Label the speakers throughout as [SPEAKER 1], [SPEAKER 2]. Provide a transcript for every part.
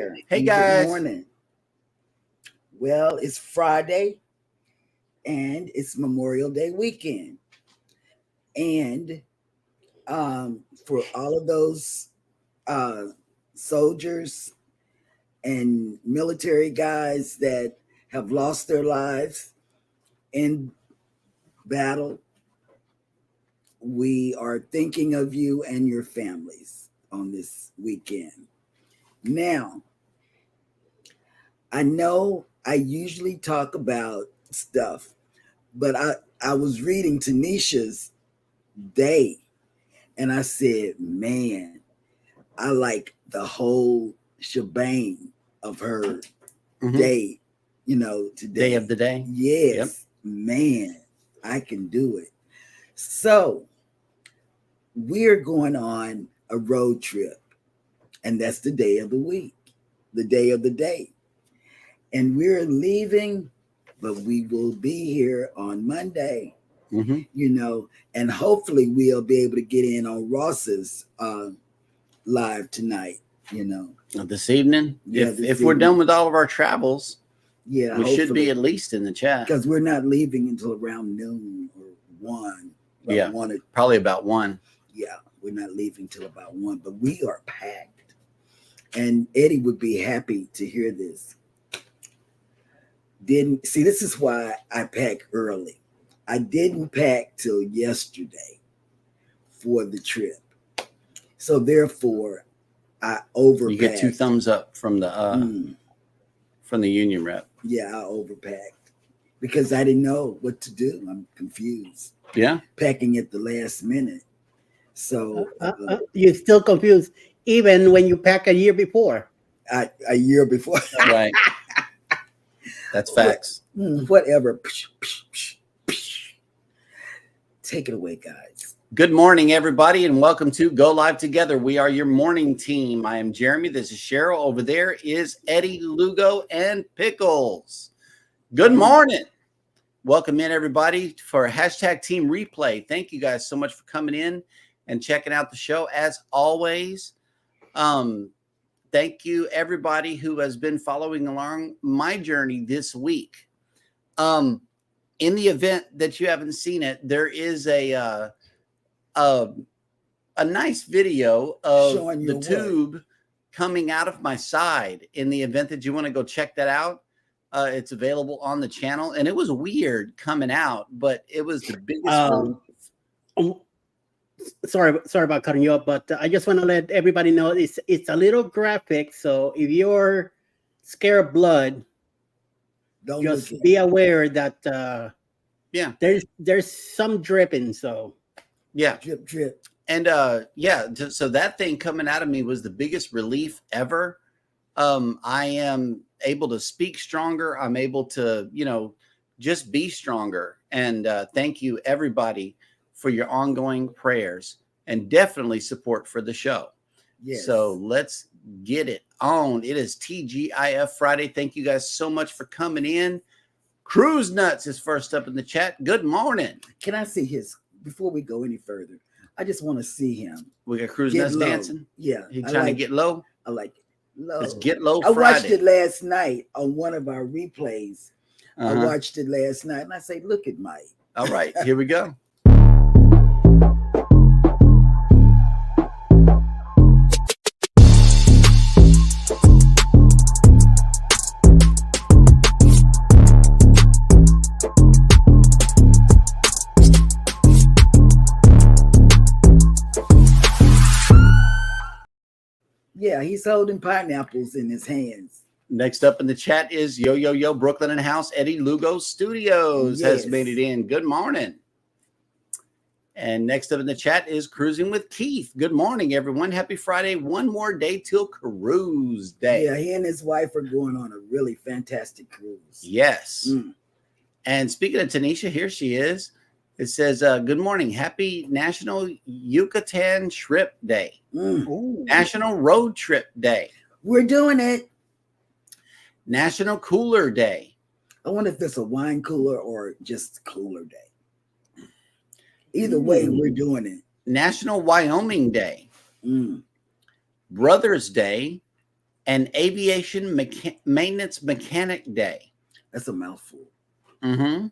[SPEAKER 1] there.
[SPEAKER 2] Hey,
[SPEAKER 1] and
[SPEAKER 2] guys.
[SPEAKER 1] Good morning. Well, it's Friday and it's Memorial Day weekend. And for all of those uh, soldiers and military guys that have lost their lives in battle, we are thinking of you and your families on this weekend. Now, I know I usually talk about stuff, but I was reading Tanisha's day and I said, man, I like the whole shebang of her day, today.
[SPEAKER 2] Day of the day.
[SPEAKER 1] Yes,
[SPEAKER 2] Yep.
[SPEAKER 1] man, I can do it. So we're going on a road trip, and that's the day of the week, the day of the day. And we're leaving, but we will be here on Monday, and hopefully we'll be able to get in on Ross's live tonight,
[SPEAKER 2] This evening.
[SPEAKER 1] Yeah,
[SPEAKER 2] If we're done with all of our travels,
[SPEAKER 1] Yeah,
[SPEAKER 2] we should be at least in the chat.
[SPEAKER 1] because we're not leaving until around noon or 1.
[SPEAKER 2] Yeah.
[SPEAKER 1] 1
[SPEAKER 2] Probably about 1.
[SPEAKER 1] Yeah, we're not leaving till about 1, but we are packed. And Eddie would be happy to hear this. This is why I pack early. I didn't pack till yesterday for the trip. So therefore, I overpacked.
[SPEAKER 2] You get 2 thumbs up from the union rep.
[SPEAKER 1] Yeah, I overpacked because I didn't know what to do. I'm confused.
[SPEAKER 2] Yeah.
[SPEAKER 1] Packing at the last minute. So
[SPEAKER 3] you're still confused, even when you pack a year before.
[SPEAKER 1] A year before.
[SPEAKER 2] Right. That's facts.
[SPEAKER 1] Whatever. Take it away, guys.
[SPEAKER 2] Good morning, everybody, and welcome to Go Live Together. We are your morning team. I am Jeremy. This is Cheryl. Over there is Eddie, Lugo, and Pickles. Good morning. Welcome in, everybody, for hashtag Team Replay. Thank you guys so much for coming in and checking out the show, as always. Thank you, everybody who has been following along my journey this week. In the event that you haven't seen it, there is a nice video of the tube coming out of my side. In the event that you want to go check that out, it's available on the channel. And it was weird coming out, but it was the biggest.
[SPEAKER 3] Sorry about cutting you up, but I just want to let everybody know it's a little graphic. So if you're scared of blood, just be aware that there's some dripping. So
[SPEAKER 1] drip.
[SPEAKER 2] And so that thing coming out of me was the biggest relief ever. I am able to speak stronger. I'm able to, just be stronger. And thank you, everybody, for your ongoing prayers and definitely support for the show.
[SPEAKER 1] Yes.
[SPEAKER 2] So let's get it on. It is TGIF Friday. Thank you guys so much for coming in. Cruise Nuts is first up in the chat. Good morning.
[SPEAKER 1] Can I see his, before we go any further, I just want to see him.
[SPEAKER 2] We got Cruise Nuts dancing.
[SPEAKER 1] Yeah.
[SPEAKER 2] He trying to get low.
[SPEAKER 1] I like it. Low.
[SPEAKER 2] Let's get low Friday.
[SPEAKER 1] I watched it last night on one of our replays. I watched it last night and I say, look at Mike.
[SPEAKER 2] All right, here we go.
[SPEAKER 1] Yeah, he's holding pineapples in his hands.
[SPEAKER 2] Next up in the chat is Yo Brooklyn and House. Eddie Lugo Studios has made it in. Good morning. And next up in the chat is Cruising with Keith. Good morning, everyone. Happy Friday. One more day till Cruise Day.
[SPEAKER 1] Yeah, he and his wife are going on a really fantastic cruise.
[SPEAKER 2] Yes. And speaking of Tanisha, here she is. It says, good morning. Happy National Yucatan Trip Day. National Road Trip Day.
[SPEAKER 1] We're doing it.
[SPEAKER 2] National Cooler Day.
[SPEAKER 1] I wonder if it's a wine cooler or just cooler day. Either way, we're doing it.
[SPEAKER 2] National Wyoming Day. Brothers Day. and Aviation Maintenance Mechanic Day.
[SPEAKER 1] That's a mouthful.
[SPEAKER 2] Mm-hmm.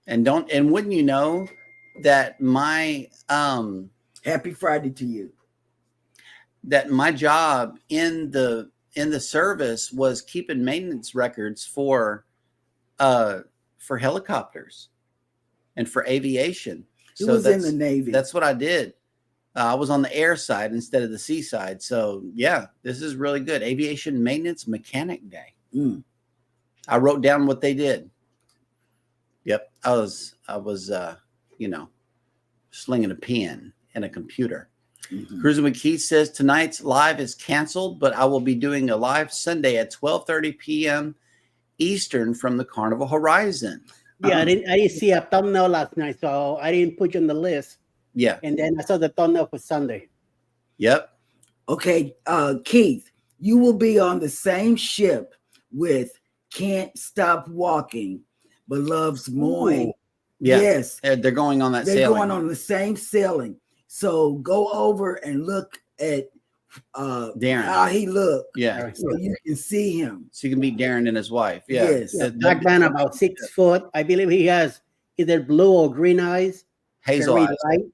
[SPEAKER 2] And wouldn't you know that my
[SPEAKER 1] Happy Friday to you.
[SPEAKER 2] That my job in the service was keeping maintenance records for helicopters and for aviation.
[SPEAKER 1] He was in the Navy.
[SPEAKER 2] That's what I did. I was on the air side instead of the sea side. So yeah, this is really good. Aviation Maintenance Mechanic Day. I wrote down what they did. Yep. I was slinging a pen and a computer. Cruising with Keith says tonight's live is canceled, but I will be doing a live Sunday at 12:30 p.m. Eastern from the Carnival Horizon.
[SPEAKER 3] Yeah, I didn't see a thumbnail last night, so I didn't put you on the list.
[SPEAKER 2] Yeah.
[SPEAKER 3] And then I saw the thumbnail for Sunday.
[SPEAKER 2] Yep.
[SPEAKER 1] Okay, Keith, you will be on the same ship with Can't Stop Walking, but Loves Mooing.
[SPEAKER 2] Yeah.
[SPEAKER 1] Yes.
[SPEAKER 2] They're going on that
[SPEAKER 1] They're
[SPEAKER 2] sailing.
[SPEAKER 1] going on the same sailing. So go over and look at
[SPEAKER 2] Darren.
[SPEAKER 1] how he looked.
[SPEAKER 2] Yeah.
[SPEAKER 1] So you can see him.
[SPEAKER 2] So you can meet Darren and his wife. Yeah.
[SPEAKER 1] Yes.
[SPEAKER 3] Yeah, black man, about 6 foot. I believe he has either blue or green eyes.
[SPEAKER 2] Hazel
[SPEAKER 3] Very
[SPEAKER 2] eyes.
[SPEAKER 3] light.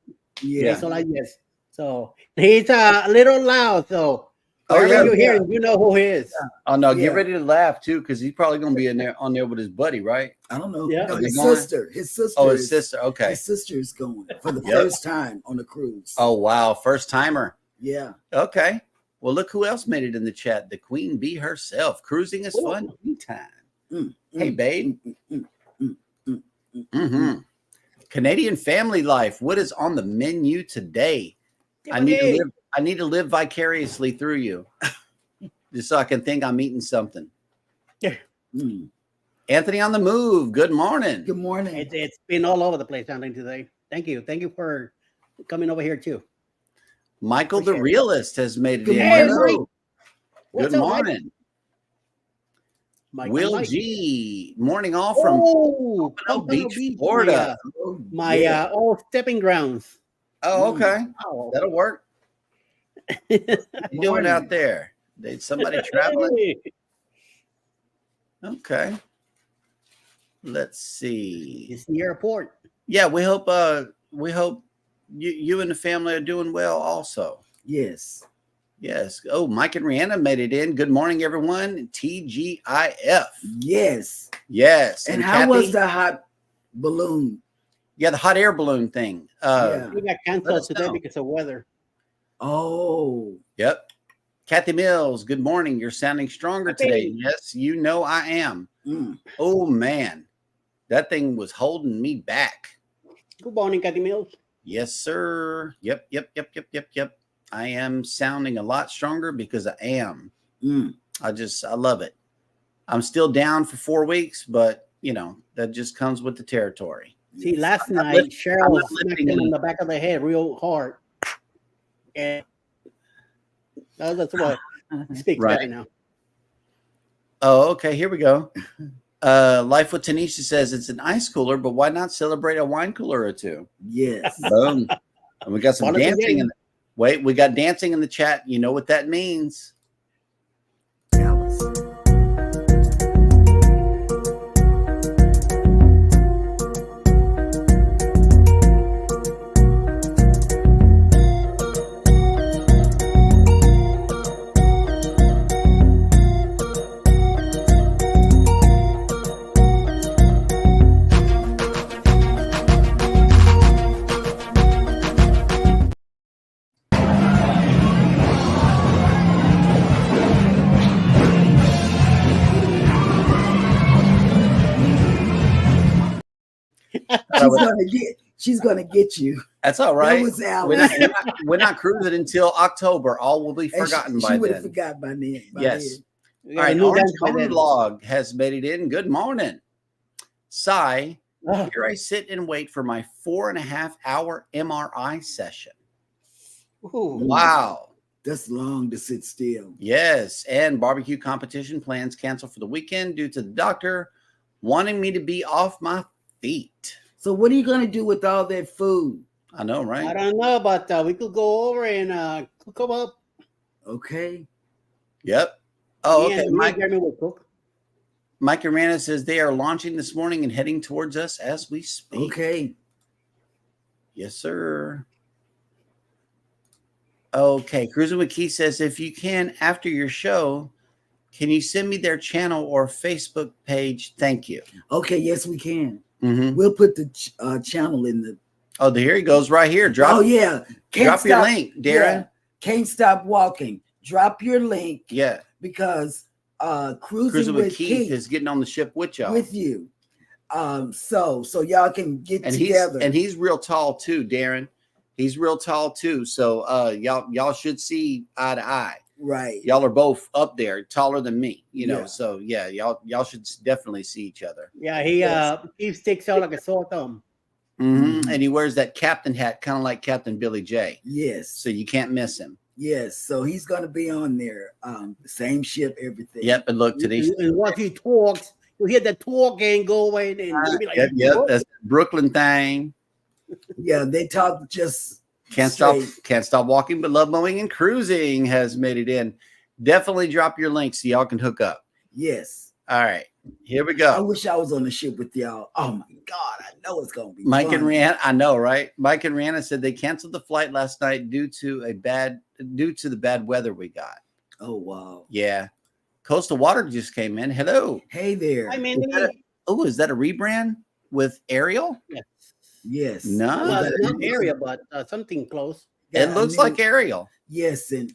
[SPEAKER 1] Yeah.
[SPEAKER 3] Hazel eyes, yes. So he's a little loud. So
[SPEAKER 2] Oh,
[SPEAKER 3] wherever
[SPEAKER 2] yeah.
[SPEAKER 3] you hear him, you know who he is.
[SPEAKER 2] Oh no,
[SPEAKER 1] Yeah.
[SPEAKER 2] get ready to laugh too, because he's probably gonna be in there on there with his buddy, right?
[SPEAKER 1] I don't know.
[SPEAKER 3] Yeah.
[SPEAKER 1] No,
[SPEAKER 2] Are they
[SPEAKER 1] his
[SPEAKER 2] going?
[SPEAKER 1] sister. His sister.
[SPEAKER 2] Oh, his
[SPEAKER 1] is-
[SPEAKER 2] sister. Okay.
[SPEAKER 1] His sister is going for the
[SPEAKER 2] Yep.
[SPEAKER 1] first time on the cruise.
[SPEAKER 2] Oh wow, first timer.
[SPEAKER 1] Yeah.
[SPEAKER 2] Okay. Well, look who else made it in the chat. The Queen Bee herself. Cruising is fun. Anytime. Hey, babe. Canadian family life. What is on the menu today? I need to live vicariously through you, just so I can think I'm eating something.
[SPEAKER 1] Mm.
[SPEAKER 2] Anthony on the move. Good morning.
[SPEAKER 1] Good morning.
[SPEAKER 3] It's been all over the place, Anthony, today. Thank you. Thank you for coming over here too.
[SPEAKER 2] Michael the
[SPEAKER 3] Appreciate it.
[SPEAKER 2] realist has made it
[SPEAKER 1] Good
[SPEAKER 2] in.
[SPEAKER 1] morning.
[SPEAKER 2] Hello.
[SPEAKER 3] Mike. What's
[SPEAKER 2] Good
[SPEAKER 3] up, Mike?
[SPEAKER 2] morning.
[SPEAKER 3] Mike,
[SPEAKER 2] Will
[SPEAKER 3] Mike.
[SPEAKER 2] G. Morning all from
[SPEAKER 3] Oh,
[SPEAKER 2] Pompano
[SPEAKER 3] Pompano
[SPEAKER 2] Beach, Florida.
[SPEAKER 3] My old stepping grounds.
[SPEAKER 2] Oh, okay.
[SPEAKER 3] Wow.
[SPEAKER 2] That'll work. What you doing out there? Did somebody traveling? Okay. Let's see.
[SPEAKER 3] It's the airport.
[SPEAKER 2] Yeah, we hope you and the family are doing well also.
[SPEAKER 1] Yes.
[SPEAKER 2] Yes. Oh, Mike and Rihanna made it in. Good morning, everyone. TGIF.
[SPEAKER 1] Yes.
[SPEAKER 2] Yes.
[SPEAKER 1] And how
[SPEAKER 2] Kathy?
[SPEAKER 1] was the hot balloon?
[SPEAKER 2] Yeah, the hot air balloon thing.
[SPEAKER 1] Yeah.
[SPEAKER 3] We got
[SPEAKER 2] Let
[SPEAKER 3] canceled
[SPEAKER 2] us
[SPEAKER 3] today
[SPEAKER 2] know.
[SPEAKER 3] because of weather.
[SPEAKER 1] Oh.
[SPEAKER 2] Yep. Kathy Mills, good morning. You're sounding stronger today. Yes, you know I am.
[SPEAKER 1] Mm.
[SPEAKER 2] Oh, man. That thing was holding me back.
[SPEAKER 3] Good morning, Kathy Mills.
[SPEAKER 2] Yes, sir. Yep. I am sounding a lot stronger because I am.
[SPEAKER 1] Mm.
[SPEAKER 2] I love it. I'm still down for 4 weeks, but that just comes with the territory.
[SPEAKER 3] See, last
[SPEAKER 2] I'm not
[SPEAKER 3] night,
[SPEAKER 2] lift-
[SPEAKER 3] Cheryl
[SPEAKER 2] I'm not
[SPEAKER 3] smacked
[SPEAKER 2] lifting
[SPEAKER 3] him on
[SPEAKER 2] any-
[SPEAKER 3] the back of the head real hard. And that's what speaks
[SPEAKER 2] Right.
[SPEAKER 3] better now.
[SPEAKER 2] Oh, okay. Here we go. Life with Tanisha says it's an ice cooler, but why not celebrate a wine cooler or two?
[SPEAKER 1] Yes.
[SPEAKER 2] Boom. And we got some
[SPEAKER 3] Quality
[SPEAKER 2] dancing.
[SPEAKER 3] game.
[SPEAKER 2] Wait, we got dancing in the chat. You know what that means.
[SPEAKER 1] Alice. She's gonna get you.
[SPEAKER 2] That's all right.
[SPEAKER 1] That was Alice.
[SPEAKER 2] We're not cruising until October. All will be
[SPEAKER 1] And
[SPEAKER 2] forgotten
[SPEAKER 1] she
[SPEAKER 2] by
[SPEAKER 1] would have
[SPEAKER 2] then.
[SPEAKER 1] forgot by then.
[SPEAKER 2] Yes.
[SPEAKER 3] We
[SPEAKER 2] All
[SPEAKER 3] got a
[SPEAKER 2] right.
[SPEAKER 3] new
[SPEAKER 2] Orange
[SPEAKER 3] dance by
[SPEAKER 2] Home
[SPEAKER 3] then.
[SPEAKER 2] Vlog has made it in. Good morning. Sigh.
[SPEAKER 3] Oh,
[SPEAKER 2] Here I sit and wait for my 4.5-hour MRI session.
[SPEAKER 3] ooh.
[SPEAKER 2] Wow.
[SPEAKER 1] That's long to sit still.
[SPEAKER 2] Yes. And barbecue competition plans canceled for the weekend due to the doctor wanting me to be off my feet.
[SPEAKER 1] So what are you gonna do with all that food?
[SPEAKER 2] I know,
[SPEAKER 3] I
[SPEAKER 2] right?
[SPEAKER 3] don't know, but we could go over and cook them up.
[SPEAKER 1] Okay.
[SPEAKER 2] Yep. Oh,
[SPEAKER 3] Me
[SPEAKER 2] okay.
[SPEAKER 3] and Jeremy will cook.
[SPEAKER 2] Mike Arana says they are launching this morning and heading towards us as we speak.
[SPEAKER 1] Okay.
[SPEAKER 2] Yes, sir. Okay. Cruising with Keith says, if you can, after your show, can you send me their channel or Facebook page? Thank you.
[SPEAKER 1] Okay. Yes, we can.
[SPEAKER 2] Mm-hmm.
[SPEAKER 1] We'll put the channel in the.
[SPEAKER 2] Oh, here he goes right here.
[SPEAKER 1] Oh, yeah.
[SPEAKER 2] Drop your link, Darren.
[SPEAKER 1] Yeah. Can't Stop Walking. Drop your link.
[SPEAKER 2] Yeah.
[SPEAKER 1] Because
[SPEAKER 2] Cruising with Keith is getting on the ship with y'all.
[SPEAKER 1] With you. So y'all can get together.
[SPEAKER 2] And he's real tall too, Darren. He's real tall too. So y'all should see eye to eye.
[SPEAKER 1] Right.
[SPEAKER 2] Y'all are both up there, taller than me, you know.
[SPEAKER 1] Yeah.
[SPEAKER 2] So yeah, y'all should definitely see each other.
[SPEAKER 3] Yeah, he sticks out like a sore thumb.
[SPEAKER 2] Mm-hmm. And he wears that captain hat, kind of like Captain Billy J.
[SPEAKER 1] Yes.
[SPEAKER 2] So you can't miss him.
[SPEAKER 1] Yes. So he's gonna be on there. The same ship, everything.
[SPEAKER 2] Yep. And look, today's
[SPEAKER 3] And once he talks, you hear the talk and go away and you'll be like,
[SPEAKER 2] yep, that's the Brooklyn thing.
[SPEAKER 1] Yeah, they talk just
[SPEAKER 2] Can't stop walking, but love mowing and cruising has made it in. Definitely drop your link so y'all can hook up.
[SPEAKER 1] Yes.
[SPEAKER 2] All right, here we
[SPEAKER 1] I
[SPEAKER 2] go.
[SPEAKER 1] wish I was on the ship with y'all. Oh my God, I know it's gonna be
[SPEAKER 2] Mike
[SPEAKER 1] fun.
[SPEAKER 2] and Rihanna, I know, right? Mike and Rihanna said they canceled the flight last night due to the bad weather we got.
[SPEAKER 1] Oh wow.
[SPEAKER 2] Yeah, Coastal Water just came in. Hello.
[SPEAKER 1] Hey there.
[SPEAKER 3] I mean,
[SPEAKER 2] Is that a rebrand with Ariel?
[SPEAKER 1] Yes.
[SPEAKER 2] No,
[SPEAKER 3] well, not area, but something close.
[SPEAKER 2] it looks like Ariel.
[SPEAKER 1] Yes, and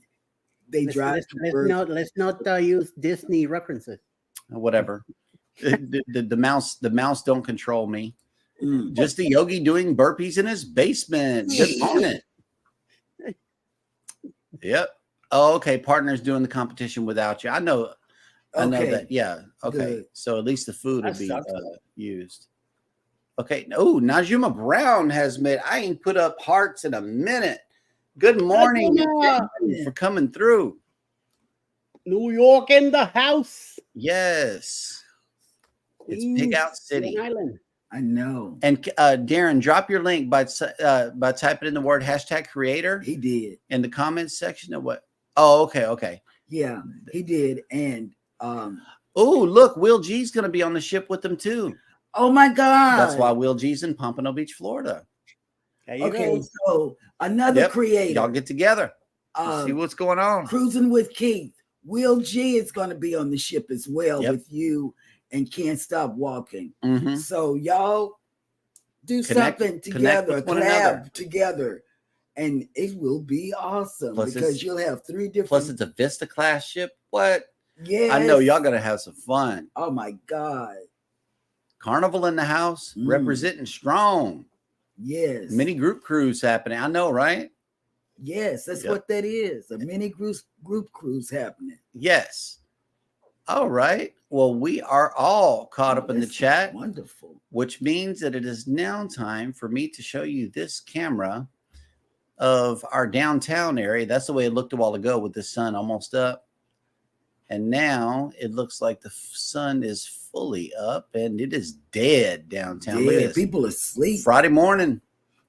[SPEAKER 1] they drive.
[SPEAKER 3] Let's not use Disney references.
[SPEAKER 2] Whatever. the mouse don't control me.
[SPEAKER 1] Mm.
[SPEAKER 2] Just a yogi doing burpees in his basement. Good morning. Yep. Oh, okay. Partners doing the competition without you. I know that. Yeah. Okay.
[SPEAKER 1] Good.
[SPEAKER 2] So at least the food will
[SPEAKER 3] That
[SPEAKER 2] be
[SPEAKER 3] sucks.
[SPEAKER 2] used. Okay. Oh, Najuma Brown has made. I ain't put up hearts in a minute. Good morning.
[SPEAKER 3] Najuma.
[SPEAKER 2] Thank you for coming through.
[SPEAKER 3] New York in the house.
[SPEAKER 2] Yes. It's Pig Out City.
[SPEAKER 3] Long Island.
[SPEAKER 1] I know.
[SPEAKER 2] And Darren, drop your link by typing in the word #creator
[SPEAKER 1] He did.
[SPEAKER 2] in the comments section of what. Oh, okay.
[SPEAKER 1] Yeah, he did. And
[SPEAKER 2] Oh, look, Will G's going to be on the ship with them too.
[SPEAKER 1] oh my God.
[SPEAKER 2] That's why Will G's in Pompano Beach, Florida.
[SPEAKER 3] There you
[SPEAKER 1] Okay,
[SPEAKER 3] go.
[SPEAKER 1] so another
[SPEAKER 2] Yep.
[SPEAKER 1] creator.
[SPEAKER 2] Y'all get together. See what's going on.
[SPEAKER 1] Cruising with Keith. Will G is going to be on the ship as well
[SPEAKER 2] Yep.
[SPEAKER 1] with you and Can't Stop Walking.
[SPEAKER 2] Mhm.
[SPEAKER 1] So y'all do
[SPEAKER 2] Connect
[SPEAKER 1] something together,
[SPEAKER 2] with one another.
[SPEAKER 1] collab together, and it will be awesome
[SPEAKER 2] Plus
[SPEAKER 1] because you'll have three different.
[SPEAKER 2] Plus, it's a Vista class ship. What?
[SPEAKER 1] Yes.
[SPEAKER 2] I know y'all going to have some fun.
[SPEAKER 1] Oh my God.
[SPEAKER 2] Carnival in the house,
[SPEAKER 1] Mm.
[SPEAKER 2] representing strong.
[SPEAKER 1] Yes.
[SPEAKER 2] Mini group cruise happening. I know, right?
[SPEAKER 1] Yes, that's
[SPEAKER 2] Yep.
[SPEAKER 1] what that is. A mini group cruise happening.
[SPEAKER 2] Yes. All right. Well, we are all caught up in the
[SPEAKER 1] This is
[SPEAKER 2] chat,
[SPEAKER 1] Wonderful.
[SPEAKER 2] which means that it is now time for me to show you this camera of our downtown area. That's the way it looked a while ago with the sun almost up. And now it looks like the sun is fully up and it is dead downtown. Look at
[SPEAKER 1] Yeah,
[SPEAKER 2] this.
[SPEAKER 1] people asleep.
[SPEAKER 2] Friday morning.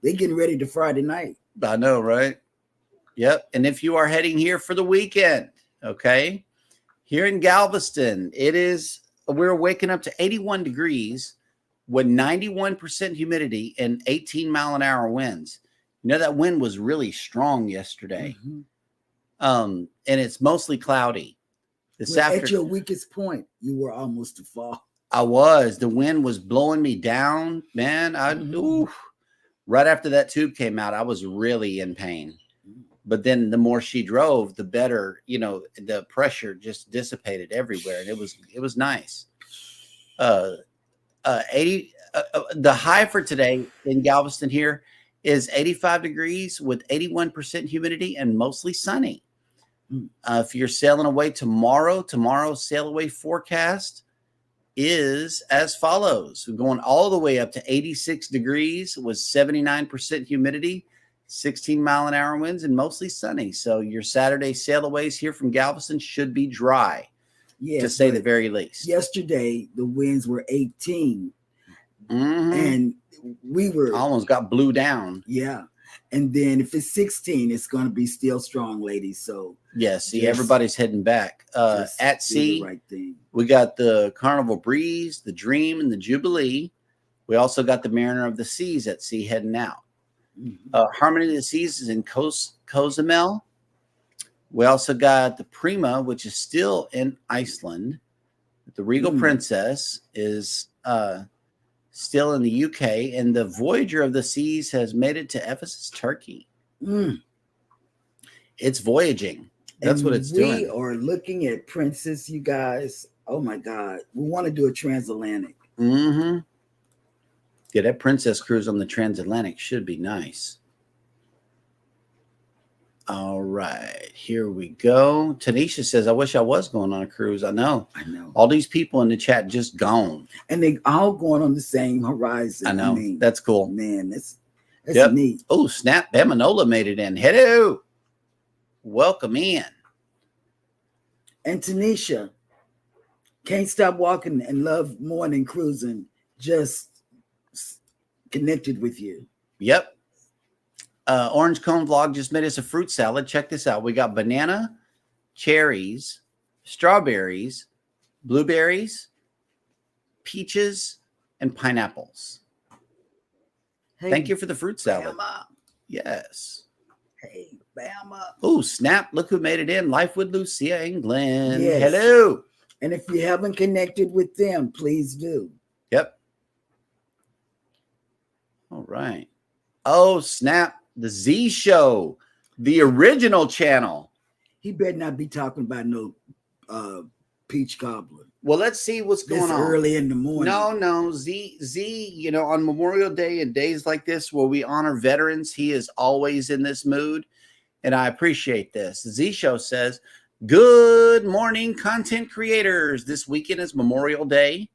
[SPEAKER 1] They're getting ready to Friday night.
[SPEAKER 2] I know, right? Yep. And if you are heading here for the weekend, okay, here in Galveston, we're waking up to 81 degrees with 91% humidity and 18-mile-an-hour winds. You know, that wind was really strong yesterday.
[SPEAKER 1] Mhm.
[SPEAKER 2] And it's mostly cloudy. This
[SPEAKER 1] Well, at
[SPEAKER 2] afternoon,
[SPEAKER 1] your weakest point, you were almost to fall.
[SPEAKER 2] the wind was blowing me down, man.
[SPEAKER 1] Mhm.
[SPEAKER 2] Right after that tube came out, I was really in pain. But then the more she drove, the better, the pressure just dissipated everywhere. And it was nice. The high for today in Galveston here is 85 degrees with 81% humidity and mostly sunny. If you're sailing away tomorrow's sail away forecast is as follows. We're going all the way up to 86 degrees with 79% humidity, 16-mile-an-hour winds, and mostly sunny. So your Saturday sailaways here from Galveston should be dry,
[SPEAKER 1] Yes,
[SPEAKER 2] to say the
[SPEAKER 1] but
[SPEAKER 2] very least.
[SPEAKER 1] yesterday the winds were 18,
[SPEAKER 2] Mhm.
[SPEAKER 1] and we were
[SPEAKER 2] Almost got blew down.
[SPEAKER 1] yeah. And then if it's 16, it's going to be still strong, ladies. So
[SPEAKER 2] yeah, see,
[SPEAKER 1] just-
[SPEAKER 2] everybody's heading back.
[SPEAKER 1] just
[SPEAKER 2] At
[SPEAKER 1] do the
[SPEAKER 2] sea,
[SPEAKER 1] right thing.
[SPEAKER 2] we got the Carnival Breeze, the Dream, and the Jubilee. We also got the Mariner of the Seas at sea heading out.
[SPEAKER 1] Mhm.
[SPEAKER 2] Harmony of the Seas is in Cozumel. We also got the Prima, which is still in Iceland. The Regal Princess is still in the UK, and the Voyager of the Seas has made it to Ephesus, Turkey.
[SPEAKER 1] Mm.
[SPEAKER 2] It's voyaging. That's
[SPEAKER 1] And
[SPEAKER 2] what it's
[SPEAKER 1] we
[SPEAKER 2] doing.
[SPEAKER 1] are looking at Princess, you guys. Oh my God. We want to do a transatlantic.
[SPEAKER 2] Mm-hmm. Yeah, that Princess cruise on the transatlantic should be nice. All right, here we go. Tanisha says, I wish I was going on a cruise. I know.
[SPEAKER 1] I know.
[SPEAKER 2] All these people in the chat just gone.
[SPEAKER 1] And they all going on the same horizon.
[SPEAKER 2] I know.
[SPEAKER 1] mean,
[SPEAKER 2] That's cool.
[SPEAKER 1] man, that's
[SPEAKER 2] Yep.
[SPEAKER 1] neat.
[SPEAKER 2] Oh, snap. Bamanola made it in. Hello. Welcome in.
[SPEAKER 1] And Tanisha, can't stop walking and love morning cruising. Just connected with you.
[SPEAKER 2] Yep. Orange Cone Vlog just made us a fruit salad. Check this out. We got banana, cherries, strawberries, blueberries, peaches, and pineapples.
[SPEAKER 1] Hey,
[SPEAKER 2] Thank you for the fruit salad.
[SPEAKER 1] Bama.
[SPEAKER 2] Yes.
[SPEAKER 1] Hey, Bama.
[SPEAKER 2] Oh, snap. Look who made it in. Life with Lucia England.
[SPEAKER 1] Yes.
[SPEAKER 2] Hello.
[SPEAKER 1] And if you haven't connected with them, please do.
[SPEAKER 2] Yep. All right. Oh, snap. The Z Show, the original channel.
[SPEAKER 1] He better not be talking about no peach cobbler
[SPEAKER 2] Well, let's see what's
[SPEAKER 1] this
[SPEAKER 2] going on.
[SPEAKER 1] early in the morning.
[SPEAKER 2] No. Z, you know, on Memorial Day and days like this where we honor veterans, he is always in this mood. And I appreciate this. Z Show says, good morning, content creators. This weekend is Memorial Day.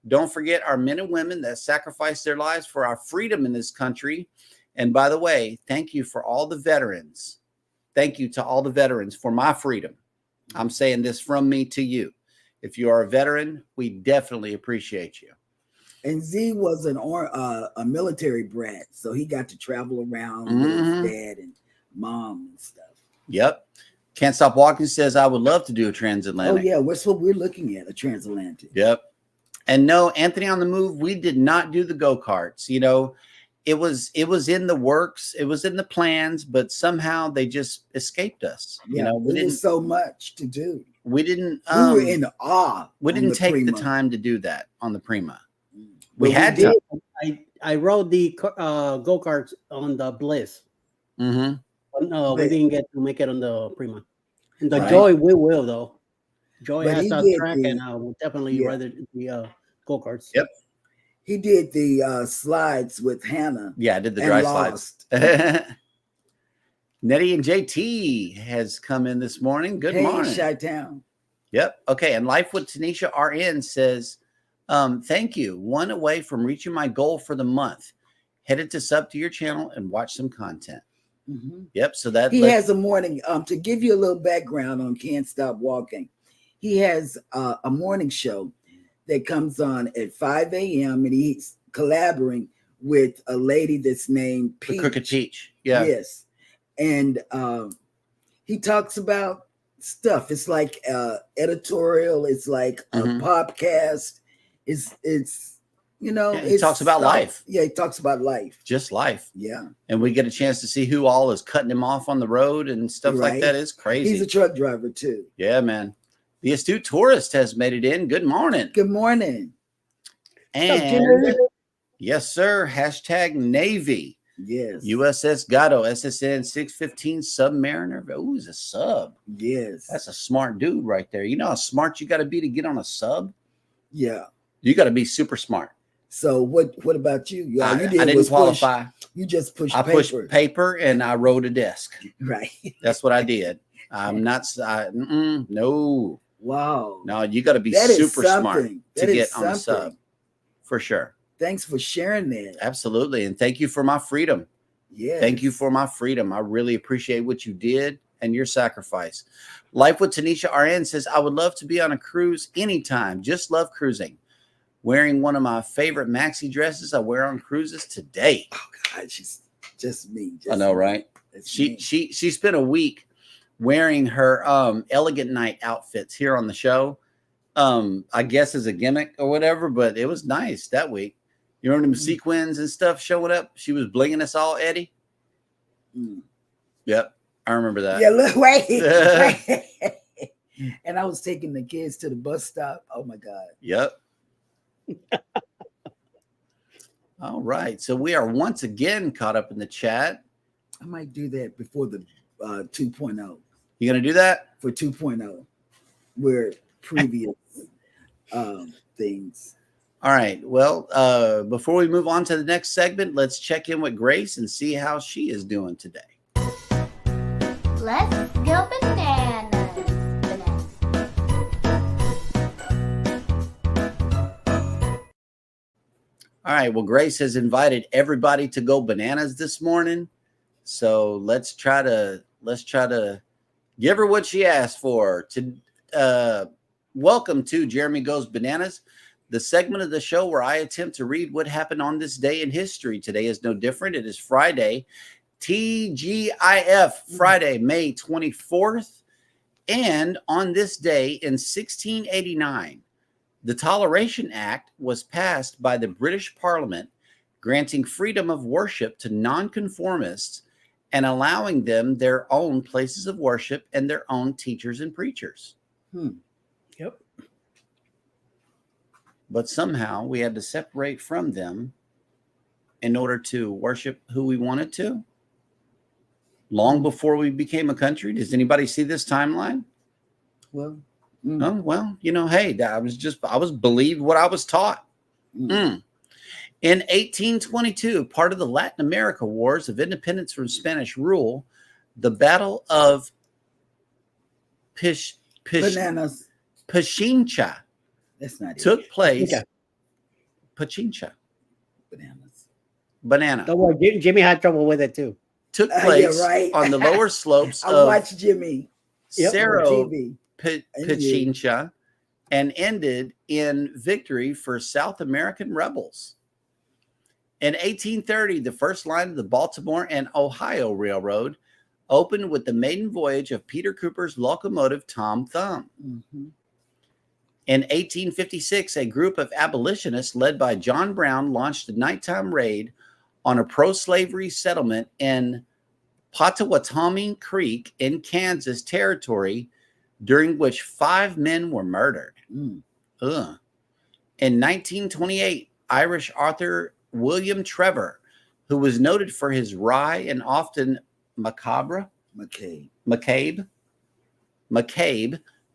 [SPEAKER 2] Don't forget our men and women that sacrificed their lives for our freedom in this country. And by the way, thank you for all the veterans. Thank you to all the veterans for my freedom. I'm saying this from me to you. If you are a veteran, we definitely appreciate you.
[SPEAKER 1] And Z was a military brat, so he got to travel around with his dad and mom and stuff.
[SPEAKER 2] Yep. Can't Stop Walking says, I would love to do a
[SPEAKER 1] Oh
[SPEAKER 2] transatlantic.
[SPEAKER 1] yeah, that's what we're looking at, a transatlantic.
[SPEAKER 2] Yep. And no, Anthony on the Move, we did not do the go-karts. You know, it was in the works, it was in the plans, but somehow they just escaped us.
[SPEAKER 1] Yeah,
[SPEAKER 2] You know, we
[SPEAKER 1] there
[SPEAKER 2] didn't
[SPEAKER 1] was so much to do.
[SPEAKER 2] we didn't
[SPEAKER 1] We were in awe.
[SPEAKER 2] we
[SPEAKER 1] on
[SPEAKER 2] didn't take the
[SPEAKER 1] Prima.
[SPEAKER 2] time to do that on the Prima.
[SPEAKER 1] But
[SPEAKER 2] We had
[SPEAKER 1] did.
[SPEAKER 2] to.
[SPEAKER 3] I rode the go-karts on the Bliss.
[SPEAKER 2] Mm-hmm.
[SPEAKER 3] But no, we
[SPEAKER 1] But-
[SPEAKER 3] didn't get to make it on the Prima. And the
[SPEAKER 1] Right.
[SPEAKER 3] Joy, we will though. Joy
[SPEAKER 1] But
[SPEAKER 3] has
[SPEAKER 1] he
[SPEAKER 3] a
[SPEAKER 1] did
[SPEAKER 3] track,
[SPEAKER 1] the-
[SPEAKER 3] and I will definitely
[SPEAKER 1] Yeah.
[SPEAKER 3] rather the go-karts.
[SPEAKER 2] Yep.
[SPEAKER 1] He did the slides with Hannah
[SPEAKER 2] Yeah, I did the
[SPEAKER 1] and
[SPEAKER 2] dry slides.
[SPEAKER 1] lost.
[SPEAKER 2] Nettie and JT has come in this morning. Good
[SPEAKER 1] Hey,
[SPEAKER 2] morning.
[SPEAKER 1] Chi-Town.
[SPEAKER 2] Yep. Okay. And Life with Tanisha RN says, thank you. One away from reaching my goal for the month. Headed to sub to your channel and watch some content.
[SPEAKER 1] Mhm.
[SPEAKER 2] Yep. So that
[SPEAKER 1] He has a morning, to give you a little background on Can't Stop Walking. He has a morning show that comes on at 5 a.m. and he's collaborating with a lady that's named
[SPEAKER 2] the
[SPEAKER 1] Peach.
[SPEAKER 2] Crooked Peach. Yeah.
[SPEAKER 1] Yes. And he talks about stuff. It's like editorial, it's like a
[SPEAKER 2] Mhm.
[SPEAKER 1] podcast. It's you know,
[SPEAKER 2] Yeah, he
[SPEAKER 1] it's
[SPEAKER 2] talks about
[SPEAKER 1] stuff.
[SPEAKER 2] life.
[SPEAKER 1] Yeah, he talks about life.
[SPEAKER 2] Just life.
[SPEAKER 1] Yeah.
[SPEAKER 2] And we get a chance to see who all is cutting him off on the road and stuff like
[SPEAKER 1] Right.
[SPEAKER 2] that. It's crazy.
[SPEAKER 1] He's a truck driver too.
[SPEAKER 2] Yeah, man. The Astute Tourist has made it in. Good morning.
[SPEAKER 1] Good morning.
[SPEAKER 2] And yes, sir. Hashtag Navy.
[SPEAKER 1] Yes.
[SPEAKER 2] USS Gato, SSN 615 Submariner. Oh, he's a sub.
[SPEAKER 1] Yes.
[SPEAKER 2] That's a smart dude right there. You know how smart you got to be to get on a sub?
[SPEAKER 1] Yeah.
[SPEAKER 2] You got to be super smart.
[SPEAKER 1] So what about you? Yeah,
[SPEAKER 2] I
[SPEAKER 1] you did
[SPEAKER 2] didn't
[SPEAKER 1] was
[SPEAKER 2] qualify.
[SPEAKER 1] you just pushed
[SPEAKER 2] I
[SPEAKER 1] paper.
[SPEAKER 2] pushed paper and I rode a desk.
[SPEAKER 1] Right.
[SPEAKER 2] That's what I did. I'm not, no,
[SPEAKER 1] Wow.
[SPEAKER 2] no, you got to be
[SPEAKER 1] That is
[SPEAKER 2] super smart
[SPEAKER 1] something.
[SPEAKER 2] to
[SPEAKER 1] That is
[SPEAKER 2] get on a sub
[SPEAKER 1] something.
[SPEAKER 2] for sure.
[SPEAKER 1] Thanks for sharing that.
[SPEAKER 2] Absolutely. And thank you for my freedom.
[SPEAKER 1] Yeah.
[SPEAKER 2] Thank you for my freedom. I really appreciate what you did and your sacrifice. Life with Tanisha RN says, I would love to be on a cruise anytime. Just love cruising. Wearing one of my favorite maxi dresses I wear on cruises today.
[SPEAKER 1] Oh God, she's Just me.
[SPEAKER 2] I know, right? She spent a week wearing her elegant night outfits here on the show. I guess as a gimmick or whatever, but it was nice that week. You remember them sequins and stuff showing up? She was blinging us all, Eddie. Yep, I remember that.
[SPEAKER 1] Yeah, look, wait. And I was taking the kids to the bus stop. Oh my God.
[SPEAKER 2] Yep. All right. So we are once again caught up in the chat.
[SPEAKER 1] I might do that before the 2.0.
[SPEAKER 2] You gonna do that?
[SPEAKER 1] For 2.0. Where previous things.
[SPEAKER 2] All right. Well, before we move on to the next segment, let's check in with Grace and see how she is doing today.
[SPEAKER 4] Let's go bananas.
[SPEAKER 2] All right. Well, Grace has invited everybody to go bananas this morning. So let's try to give her what she asked for. Welcome to Jeremy Goes Bananas, the segment of the show where I attempt to read what happened on this day in history. Today is no different. It is Friday, TGIF, Friday, May 24th. And on this day in 1689, the Toleration Act was passed by the British Parliament, granting freedom of worship to nonconformists and allowing them their own places of worship and their own teachers and preachers.
[SPEAKER 3] Yep.
[SPEAKER 2] But somehow we had to separate from them in order to worship who we wanted to. Long before we became a country. Does anybody see this timeline?
[SPEAKER 1] Well,
[SPEAKER 2] Oh, well, hey, I was believed what I was taught. In 1822, part of the Latin America Wars of Independence from Spanish rule, the Battle of
[SPEAKER 1] bananas.
[SPEAKER 2] Pichincha
[SPEAKER 1] That's not
[SPEAKER 2] took place.
[SPEAKER 3] Okay.
[SPEAKER 2] Pichincha.
[SPEAKER 1] Bananas.
[SPEAKER 2] Banana.
[SPEAKER 3] Don't worry, Jimmy had trouble with it too.
[SPEAKER 2] Took place
[SPEAKER 1] right.
[SPEAKER 2] on the lower slopes
[SPEAKER 1] I
[SPEAKER 2] of
[SPEAKER 1] watched Jimmy.
[SPEAKER 2] Cerro
[SPEAKER 1] TV.
[SPEAKER 2] Pichincha and ended in victory for South American rebels. In 1830, the first line of the Baltimore and Ohio Railroad opened with the maiden voyage of Peter Cooper's locomotive Tom Thumb. In 1856, a group of abolitionists led by John Brown launched a nighttime raid on a pro-slavery settlement in Pottawatomie Creek in Kansas Territory, during which 5 men were murdered. In 1928, Irish author William Trevor, who was noted for his wry and often macabre McCabe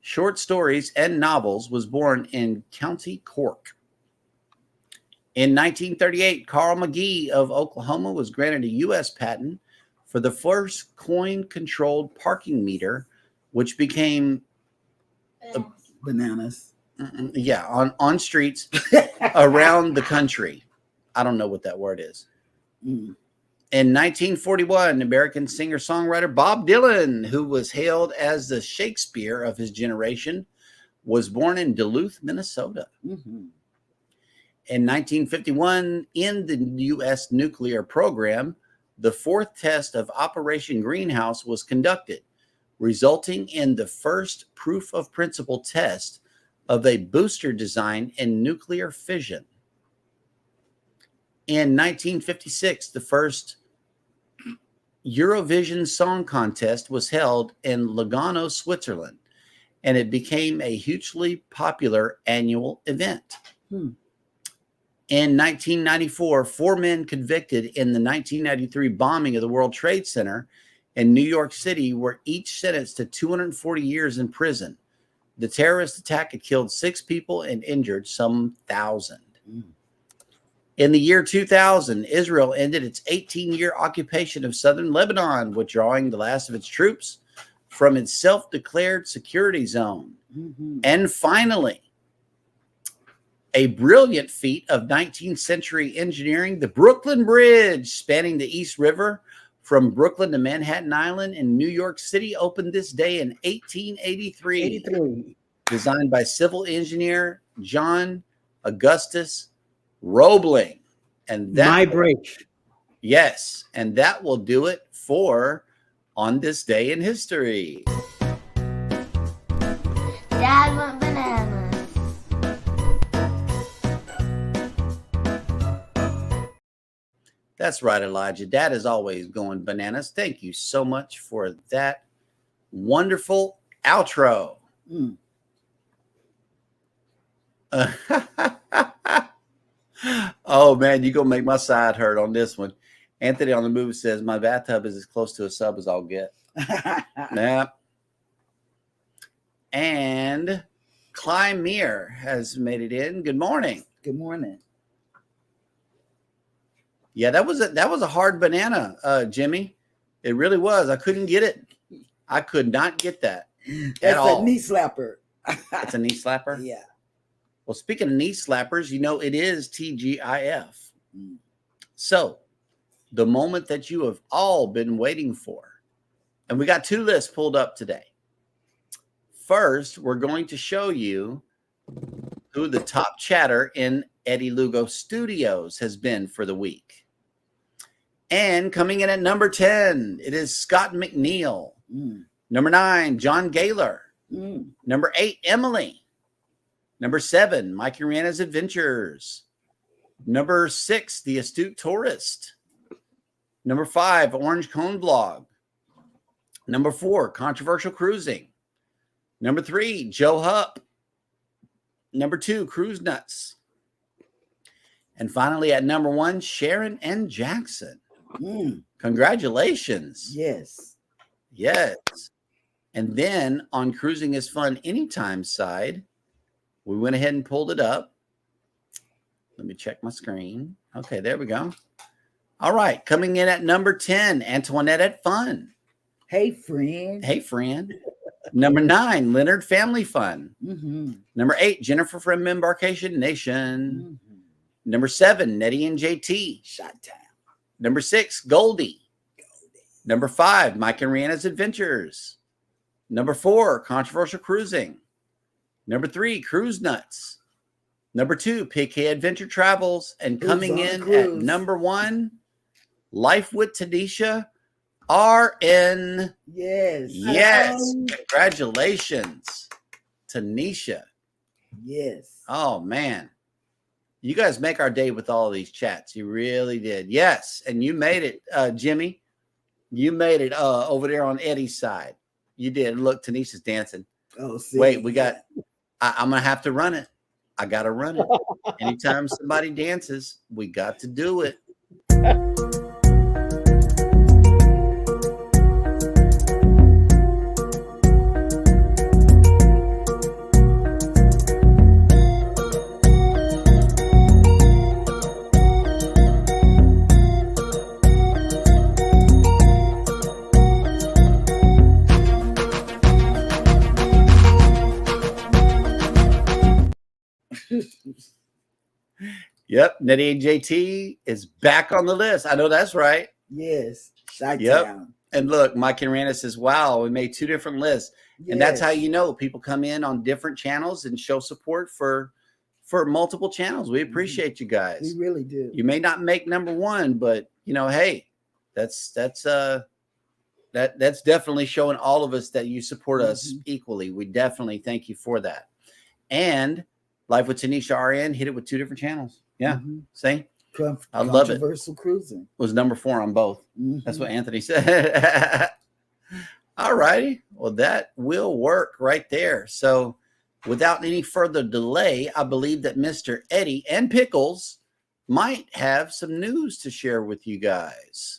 [SPEAKER 2] short stories and novels, was born in County Cork. In 1938, Carl McGee of Oklahoma was granted a U.S. patent for the first coin-controlled parking meter, which became
[SPEAKER 1] bananas.
[SPEAKER 2] On streets around the country. I don't know what that word is. In 1941, American singer-songwriter Bob Dylan, who was hailed as the Shakespeare of his generation, was born in Duluth, Minnesota. In 1951, in the U.S. nuclear program, the 4th test of Operation Greenhouse was conducted, resulting in the first proof of principle test of a booster design in nuclear fission. In 1956, the first Eurovision Song Contest was held in Lugano, Switzerland, and it became a hugely popular annual event. In 1994, 4 men convicted in the 1993 bombing of the World Trade Center in New York City were each sentenced to 240 years in prison. The terrorist attack had killed 6 people and injured some 1,000. In the year 2000, Israel ended its 18-year occupation of southern Lebanon, withdrawing the last of its troops from its self-declared security zone. And finally, a brilliant feat of 19th century engineering, the Brooklyn Bridge, spanning the East River from Brooklyn to Manhattan Island in New York City, opened this day in 1883. Designed by civil engineer John Augustus Roebling. And that
[SPEAKER 3] my bridge.
[SPEAKER 2] Yes, and that will do it for On This Day in History.
[SPEAKER 4] Dad went bananas.
[SPEAKER 2] That's right, Elijah. Dad is always going bananas. Thank you so much for that wonderful outro.
[SPEAKER 1] Mm.
[SPEAKER 2] Oh, man, you're going to make my side hurt on this one. Anthony on the Move says, my bathtub is as close to a sub as I'll get. Yeah. And Clymere has made it in. Good morning.
[SPEAKER 1] Good morning.
[SPEAKER 2] Yeah, that was a hard banana, Jimmy. It really was. I couldn't get it. I could not get that at all.
[SPEAKER 1] That's a knee slapper.
[SPEAKER 2] It's a knee slapper?
[SPEAKER 1] Yeah.
[SPEAKER 2] Well, speaking of knee slappers, you know, it is TGIF. So the moment that you have all been waiting for, and we got 2 lists pulled up today. First, we're going to show you who the top chatter in Eddie Lugo Studios has been for the week. And coming in at number 10, it is Scott McNeil. Number 9, John Gaylor. Number 8, Emily. Number 7, Mike Rihanna's Adventures. Number 6, The Astute Tourist. Number 5, Orange Cone Blog. Number 4, Controversial Cruising. Number 3, Joe Hupp. Number 2, Cruise Nuts. And finally at number 1, Sharon and Jackson. Congratulations.
[SPEAKER 1] Yes.
[SPEAKER 2] Yes. And then on Cruising is Fun Anytime side, we went ahead and pulled it up. Let me check my screen. Okay, there we go. All right. Coming in at number 10, Antoinette at Fun.
[SPEAKER 1] Hey, friend.
[SPEAKER 2] Hey, friend. Number 9, Leonard Family Fun. Number 8, Jennifer from Embarkation Nation. Number 7, Nettie and JT.
[SPEAKER 1] Shot Town.
[SPEAKER 2] Number 6, Goldie. Number 5, Mike and Rihanna's Adventures. Number 4, Controversial Cruising. Number 3, Cruise Nuts. Number 2, PK Adventure Travels. And coming in at number 1, Life with Tanisha RN.
[SPEAKER 1] Yes.
[SPEAKER 2] Yes. Congratulations, Tanisha.
[SPEAKER 1] Yes.
[SPEAKER 2] Oh, man. You guys make our day with all of these chats. You really did. Yes. And you made it, Jimmy. You made it over there on Eddie's side. You did. Look, Tanisha's dancing.
[SPEAKER 1] Oh, see.
[SPEAKER 2] Wait, we got, I'm going to have to run it. I got to run it. Anytime somebody dances, we got to do it. Yep, Nettie and JT is back on the list. I know that's right.
[SPEAKER 1] Yes. Shot
[SPEAKER 2] Yep.
[SPEAKER 1] Town.
[SPEAKER 2] And look, Mike and Rana says, wow, we made 2 different lists.
[SPEAKER 1] Yes.
[SPEAKER 2] And that's how you know people come in on different channels and show support for multiple channels. We appreciate you guys.
[SPEAKER 1] We really do.
[SPEAKER 2] You may not make number 1, but you know, hey, that's definitely showing all of us that you support us equally. We definitely thank you for that. And Life with Tanisha RN hit it with 2 different channels. Yeah. See? I love it.
[SPEAKER 1] Controversial Cruising
[SPEAKER 2] Was number 4 on both. That's what Anthony said. All righty. Well, that will work right there. So without any further delay, I believe that Mr. Eddie and Pickles might have some news to share with you guys.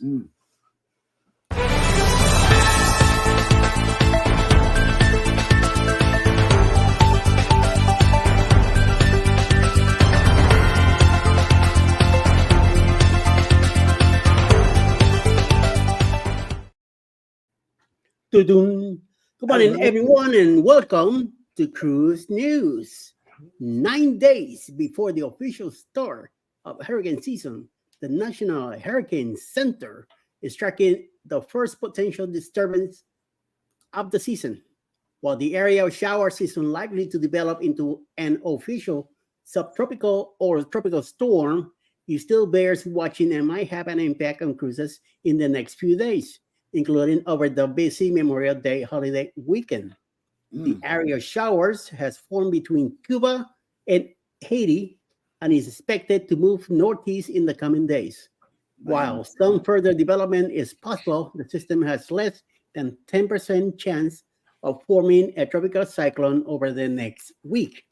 [SPEAKER 3] Good morning, everyone, and welcome to Cruise News. 9 days before the official start of hurricane season, the National Hurricane Center is tracking the first potential disturbance of the season, while the area of shower season likely to develop into an official subtropical or tropical storm it still bears watching and might have an impact on cruises in the next few days, including over the busy Memorial Day holiday weekend. The area of showers has formed between Cuba and Haiti and is expected to move northeast in the coming days. While some further development is possible, the system has less than 10% chance of forming a tropical cyclone over the next week.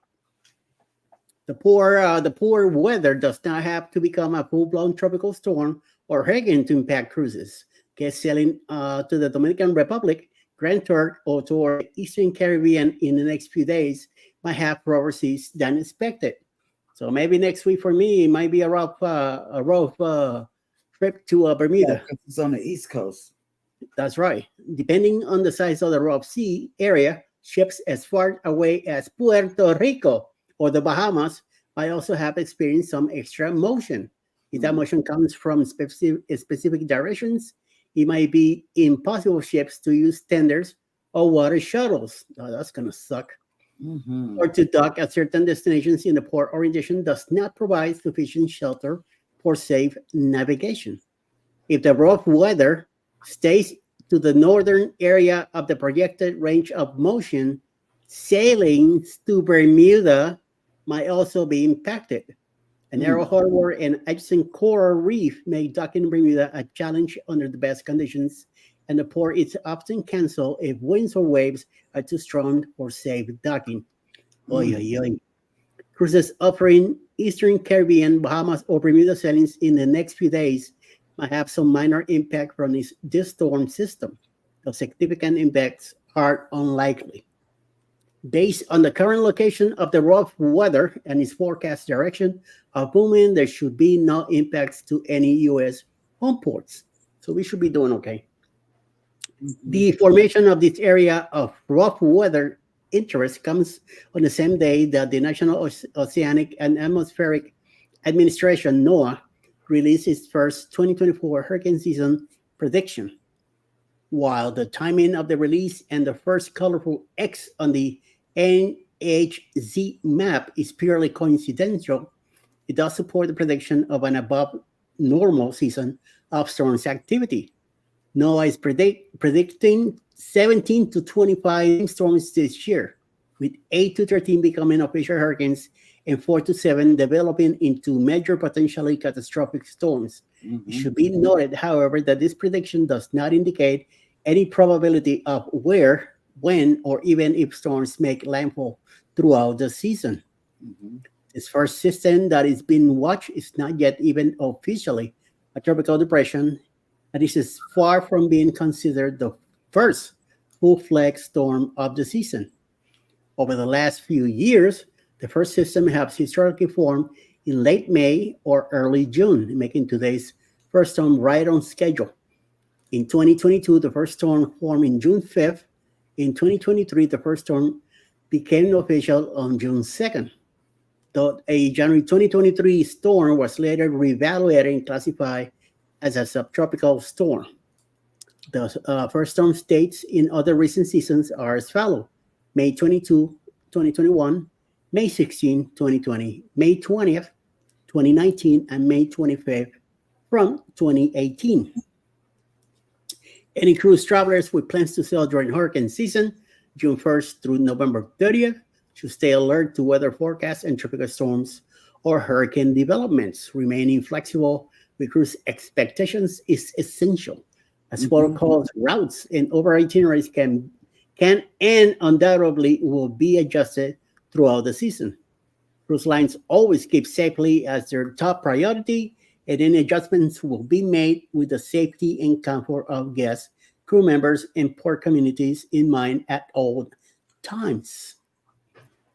[SPEAKER 3] The poor weather does not have to become a full-blown tropical storm or hurricane to impact cruises. Guests sailing to the Dominican Republic, Grand Turk, or toward the Eastern Caribbean in the next few days might have rougher seas than expected. So maybe next week for me it might be a rough trip to Bermuda.
[SPEAKER 1] Yeah, it's on the East Coast.
[SPEAKER 3] That's right. Depending on the size of the rough sea area, ships as far away as Puerto Rico or the Bahamas might also have experienced some extra motion. If that motion comes from specific directions, it might be impossible ships to use tenders or water shuttles. Oh, that's going to suck. Or to dock at certain destinations in the port orientation does not provide sufficient shelter for safe navigation. If the rough weather stays to the northern area of the projected range of motion, sailing to Bermuda might also be impacted. A narrow harbor and adjacent coral reef make docking in Bermuda a challenge under the best conditions, and the port is often canceled if winds or waves are too strong for safe docking. Cruises offering Eastern Caribbean, Bahamas, or Bermuda sailings in the next few days might have some minor impact from this storm system, though significant impacts are unlikely. Based on the current location of the rough weather and its forecast direction of movement, there should be no impacts to any U.S. home ports. So we should be doing okay. The formation of this area of rough weather interest comes on the same day that the National Oceanic and Atmospheric Administration, NOAA, released its first 2024 hurricane season prediction. While the timing of the release and the first colorful X on the NHZ map is purely coincidental, it does support the prediction of an above normal season of storms activity. NOAA is predicting 17 to 25 storms this year, with 8 to 13 becoming official hurricanes and 4 to 7 developing into major potentially catastrophic storms. It should be noted, however, that this prediction does not indicate any probability of where, when, or even if storms make landfall throughout the season. This first system that is being watched is not yet even officially a tropical depression, and this is far from being considered the first full-fledged storm of the season. Over the last few years, the first system has historically formed in late May or early June, making today's first storm right on schedule. In 2022, the first storm formed in June 5th. In 2023, the first storm became official on June 2nd. Though a January 2023 storm was later reevaluated and classified as a subtropical storm. The first storm dates in other recent seasons are as follows: May 22, 2021, May 16, 2020, May 20th, 2019, and May 25th from 2018. Any cruise travelers with plans to sail during hurricane season, June 1st through November 30th, should stay alert to weather forecasts and tropical storms or hurricane developments. Remaining flexible with cruise expectations is essential, as protocols, routes, and over itineraries can and undoubtedly will be adjusted throughout the season. Cruise lines always keep safety as their top priority, and any adjustments will be made with the safety and comfort of guests, crew members, and port communities in mind at all times.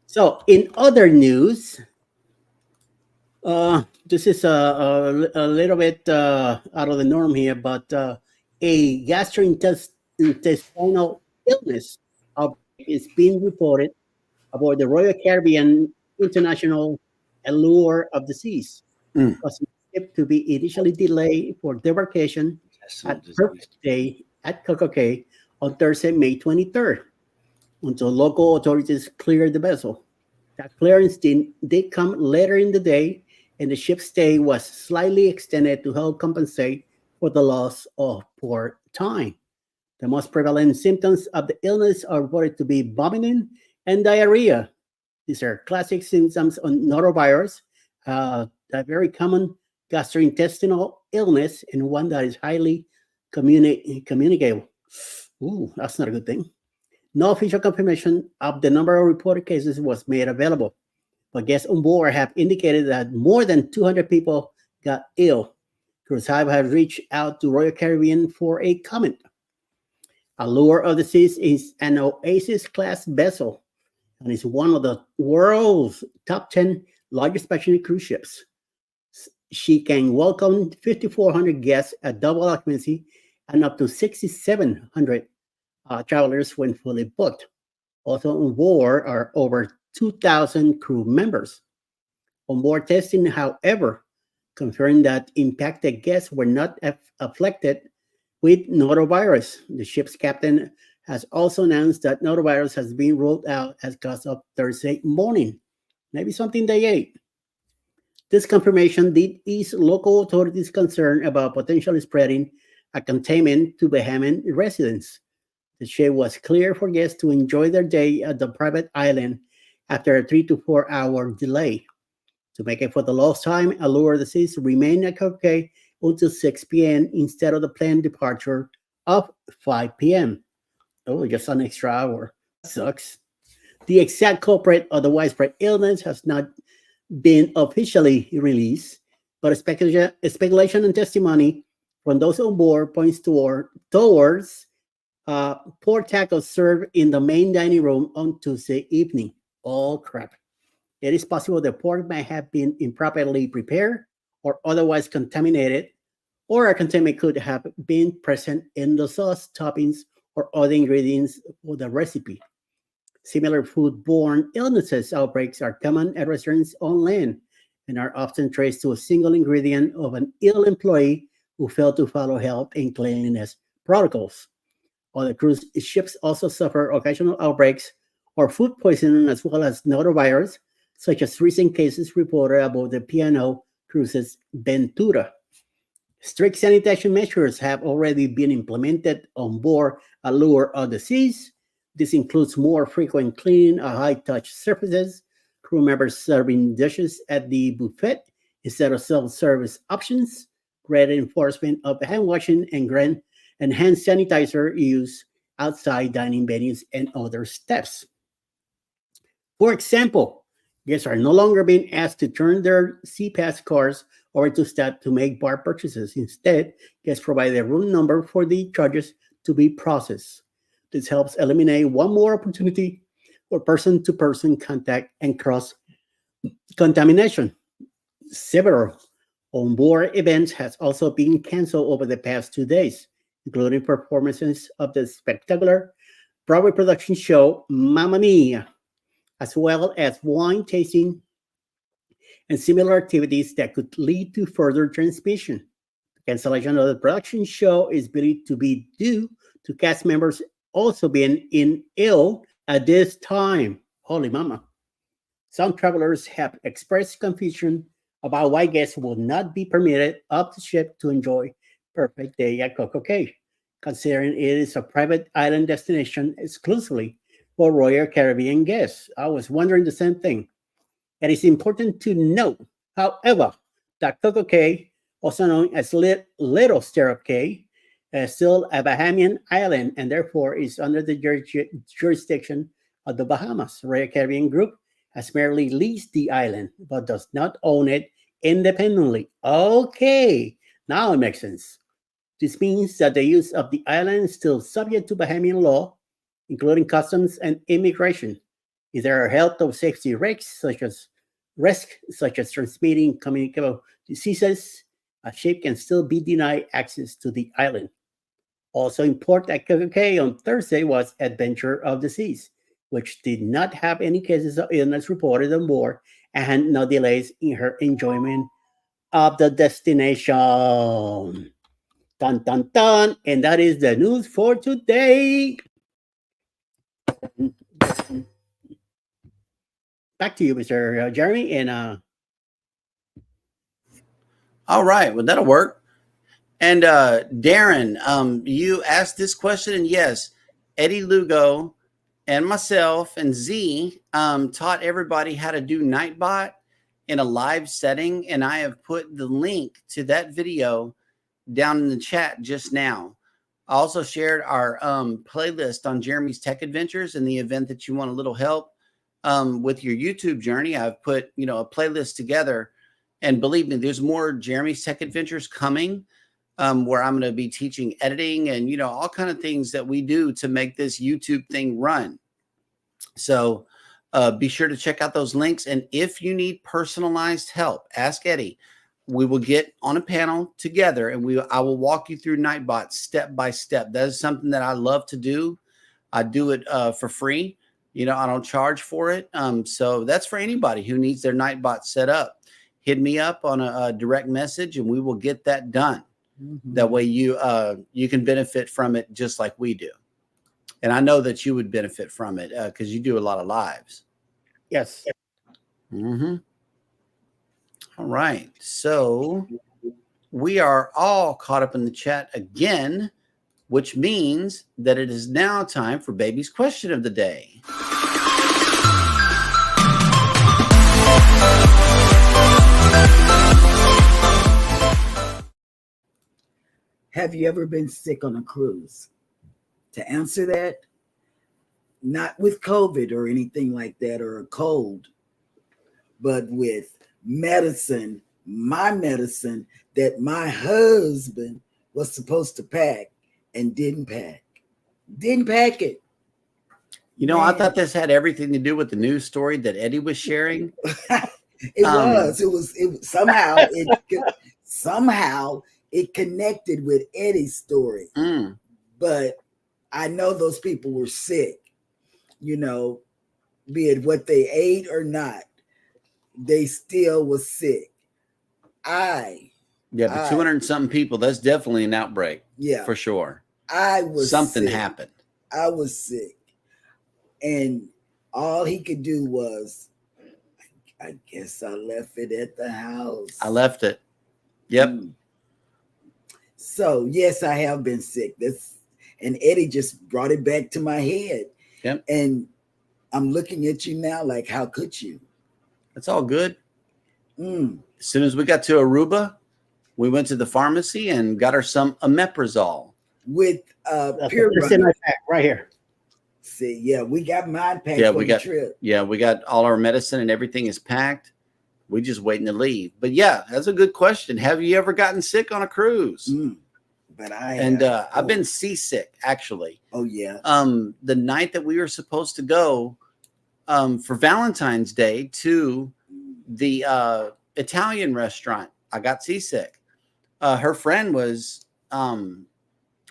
[SPEAKER 3] So, in other news, this is a little bit out of the norm here, but a gastrointestinal illness is being reported aboard the Royal Caribbean International Allure of the Seas. Was to be initially delayed for debarkation at Purpose Day at Coco Cay on Thursday, May 23rd, until local authorities cleared the vessel. That clearance did come later in the day, and the ship's stay was slightly extended to help compensate for the loss of port time. The most prevalent symptoms of the illness are reported to be vomiting and diarrhea. These are classic symptoms of norovirus, a very common gastrointestinal illness and one that is highly communicable. Ooh, that's not a good thing. No official confirmation of the number of reported cases was made available, but guests on board have indicated that more than 200 people got ill. Cruise has reached out to Royal Caribbean for a comment. Allure of the Seas is an Oasis-class vessel and is one of the world's top 10 largest passenger cruise ships. She can welcome 5,400 guests at double occupancy and up to 6,700 travelers when fully booked. Also on board are over 2,000 crew members. Onboard testing, however, confirmed that impacted guests were not afflicted with norovirus. The ship's captain has also announced that norovirus has been ruled out as cause of Thursday morning. Maybe something they ate. This confirmation did ease local authorities' concern about potentially spreading a contaminant to Bahamian residents. The ship was clear for guests to enjoy their day at the private island after a 3 to 4 hour delay. To make up for the lost time, Allure of the Seas remained at Coco until 6 p.m. instead of the planned departure of 5 p.m. Oh, just an extra hour. Sucks. The exact culprit of the widespread illness has not been officially released, but speculation and testimony from those on board points towards pork tacos served in the main dining room on Tuesday evening. Oh, crap. It is possible the pork may have been improperly prepared or otherwise contaminated, or a contaminant could have been present in the sauce, toppings, or other ingredients for the recipe. Similar foodborne illnesses outbreaks are common at restaurants on land and are often traced to a single ingredient of an ill employee who failed to follow health and cleanliness protocols. Other cruise ships also suffer occasional outbreaks or food poisoning as well as norovirus, such as recent cases reported about the P&O Cruises Ventura. Strict sanitation measures have already been implemented on board Allure of the Seas. This includes more frequent cleaning of high-touch surfaces, crew members serving dishes at the buffet instead of self-service options, greater enforcement of hand washing and hand sanitizer use outside dining venues, and other steps. For example, guests are no longer being asked to turn their SeaPass cards over to staff to make bar purchases. Instead, guests provide their room number for the charges to be processed. This helps eliminate one more opportunity for person-to-person contact and cross-contamination. Several onboard events has also been canceled over the past 2 days, including performances of the spectacular Broadway production show Mamma Mia, as well as wine tasting and similar activities that could lead to further transmission. The cancellation of the production show is believed to be due to cast members also being ill at this time. Holy mama. Some travelers have expressed confusion about why guests will not be permitted up the ship to enjoy perfect day at Coco Cay, considering it is a private island destination exclusively for Royal Caribbean guests. I was wondering the same thing. It is important to note, however, that Coco Cay, also known as Little Stirrup Cay, is still a Bahamian island and therefore is under the jurisdiction of the Bahamas. Royal Caribbean Group has merely leased the island, but does not own it independently. Okay, now it makes sense. This means that the use of the island is still subject to Bahamian law, including customs and immigration. If there are health or safety risks, such as transmitting communicable diseases, a ship can still be denied access to the island. Also in port at Coco Cay on Thursday was Adventure of the Seas, which did not have any cases of illness reported on board and had no delays in her enjoyment of the destination. Dun, dun, dun. And that is the news for today. Back to you, Mr. Jeremy. And
[SPEAKER 2] All right. Well, that'll work. And Darren, you asked this question, and yes, Eddie Lugo and myself and Z taught everybody how to do Nightbot in a live setting, and I have put the link to that video down in the chat just now. I also shared our playlist on Jeremy's Tech Adventures. In the event that you want a little help with your YouTube journey, I've put a playlist together, and believe me, there's more Jeremy's Tech Adventures coming, where I'm going to be teaching editing and all kind of things that we do to make this YouTube thing run. So be sure to check out those links. And if you need personalized help, ask Eddie. We will get on a panel together, and I will walk you through Nightbot step by step. That is something that I love to do. I do it for free. I don't charge for it. So that's for anybody who needs their Nightbot set up. Hit me up on a direct message, and we will get that done. Mm-hmm. That way you can benefit from it just like we do. And I know that you would benefit from it because you do a lot of lives.
[SPEAKER 3] Yes.
[SPEAKER 2] Mm-hmm. All right. So we are all caught up in the chat again, which means that it is now time for Baby's question of the day.
[SPEAKER 1] Have you ever been sick on a cruise? To answer that, not with COVID or anything like that or a cold, but with medicine, my medicine that my husband was supposed to pack and didn't pack. Didn't pack it.
[SPEAKER 2] I thought this had everything to do with the news story that Eddie was sharing.
[SPEAKER 1] It was somehow it connected with Eddie's story. But I know those people were sick, be it what they ate or not, they still was sick.
[SPEAKER 2] But 200 and something people, that's definitely an outbreak.
[SPEAKER 1] Yeah.
[SPEAKER 2] For sure.
[SPEAKER 1] Something
[SPEAKER 2] happened.
[SPEAKER 1] I was sick. And all he could do was, I guess I left it at the house.
[SPEAKER 2] I left it. Yep.
[SPEAKER 1] So yes, I have been sick. And Eddie just brought it back to my head.
[SPEAKER 2] Yep.
[SPEAKER 1] And I'm looking at you now like, how could you?
[SPEAKER 2] That's all good. As soon as we got to Aruba, we went to the pharmacy and got her some omeprazole.
[SPEAKER 1] With Pure
[SPEAKER 3] Runner. Right here.
[SPEAKER 1] See, yeah, we got mine packed for the trip.
[SPEAKER 2] Yeah, we got all our medicine and everything is packed. We're just waiting to leave. But yeah, that's a good question. Have you ever gotten sick on a cruise?
[SPEAKER 1] But
[SPEAKER 2] I've been seasick actually.
[SPEAKER 1] Oh yeah.
[SPEAKER 2] The night that we were supposed to go for Valentine's Day to the Italian restaurant, I got seasick. Her friend was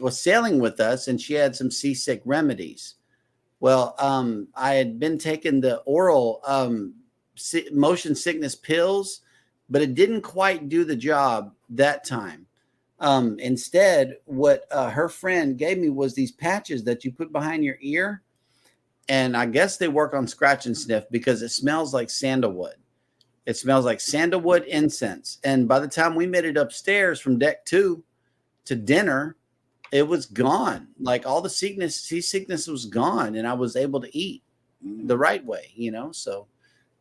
[SPEAKER 2] sailing with us, and she had some seasick remedies. Well, I had been taking the oral motion sickness pills, but it didn't quite do the job that time. Instead, what her friend gave me was these patches that you put behind your ear. And I guess they work on scratch and sniff because it smells like sandalwood. It smells like sandalwood incense. And by the time we made it upstairs from deck 2 to dinner, it was gone. Like all the seasickness was gone, and I was able to eat the right way, So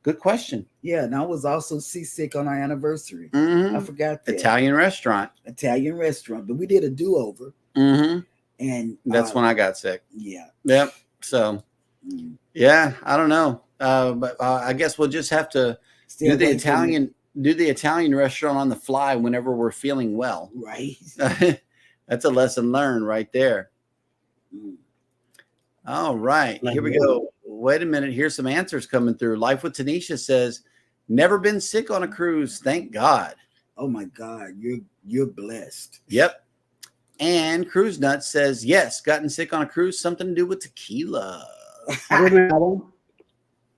[SPEAKER 2] good question.
[SPEAKER 1] Yeah, and I was also seasick on our anniversary. I forgot that.
[SPEAKER 2] Italian restaurant,
[SPEAKER 1] but we did a do-over. And
[SPEAKER 2] that's when I got sick.
[SPEAKER 1] Yeah.
[SPEAKER 2] Yep. So, yeah, I don't know. But I guess we'll just have to do the Italian restaurant on the fly whenever we're feeling well.
[SPEAKER 1] Right.
[SPEAKER 2] That's a lesson learned right there. All right, here we go. Wait a minute. Here's some answers coming through. Life with Tanisha says, never been sick on a cruise. Thank God.
[SPEAKER 1] Oh my God. You're blessed.
[SPEAKER 2] Yep. And Cruise Nuts says, yes, gotten sick on a cruise. Something to do with tequila.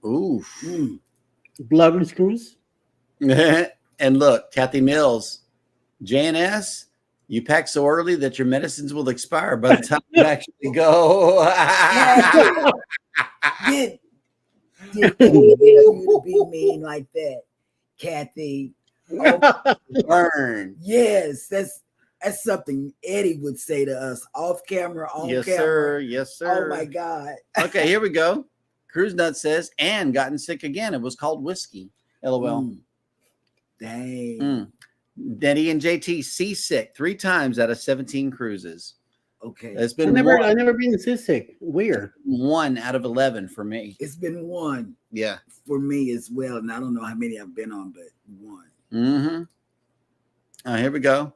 [SPEAKER 2] Ooh.
[SPEAKER 3] Blood cruise.
[SPEAKER 2] And look, Kathy Mills, JNS, you pack so early that your medicines will expire by the time you actually go.
[SPEAKER 1] Did you be mean like that, Kathy? Oh,
[SPEAKER 2] Burn.
[SPEAKER 1] yes, that's something Eddie would say to us off camera, on
[SPEAKER 2] Yes,
[SPEAKER 1] camera.
[SPEAKER 2] sir. Yes, sir.
[SPEAKER 1] Oh my God.
[SPEAKER 2] Okay, here we go. Cruise Nut says, and gotten sick again. It was called whiskey. LOL.
[SPEAKER 1] Dang.
[SPEAKER 2] Denny and JT seasick 3 times out of 17 cruises.
[SPEAKER 1] Okay.
[SPEAKER 2] It's
[SPEAKER 3] I've
[SPEAKER 2] been
[SPEAKER 3] never been seasick. Weird.
[SPEAKER 2] 1 out of 11 for me.
[SPEAKER 1] It's been 1
[SPEAKER 2] Yeah.
[SPEAKER 1] for me as well. And I don't know how many I've been on, but 1.
[SPEAKER 2] Here we go.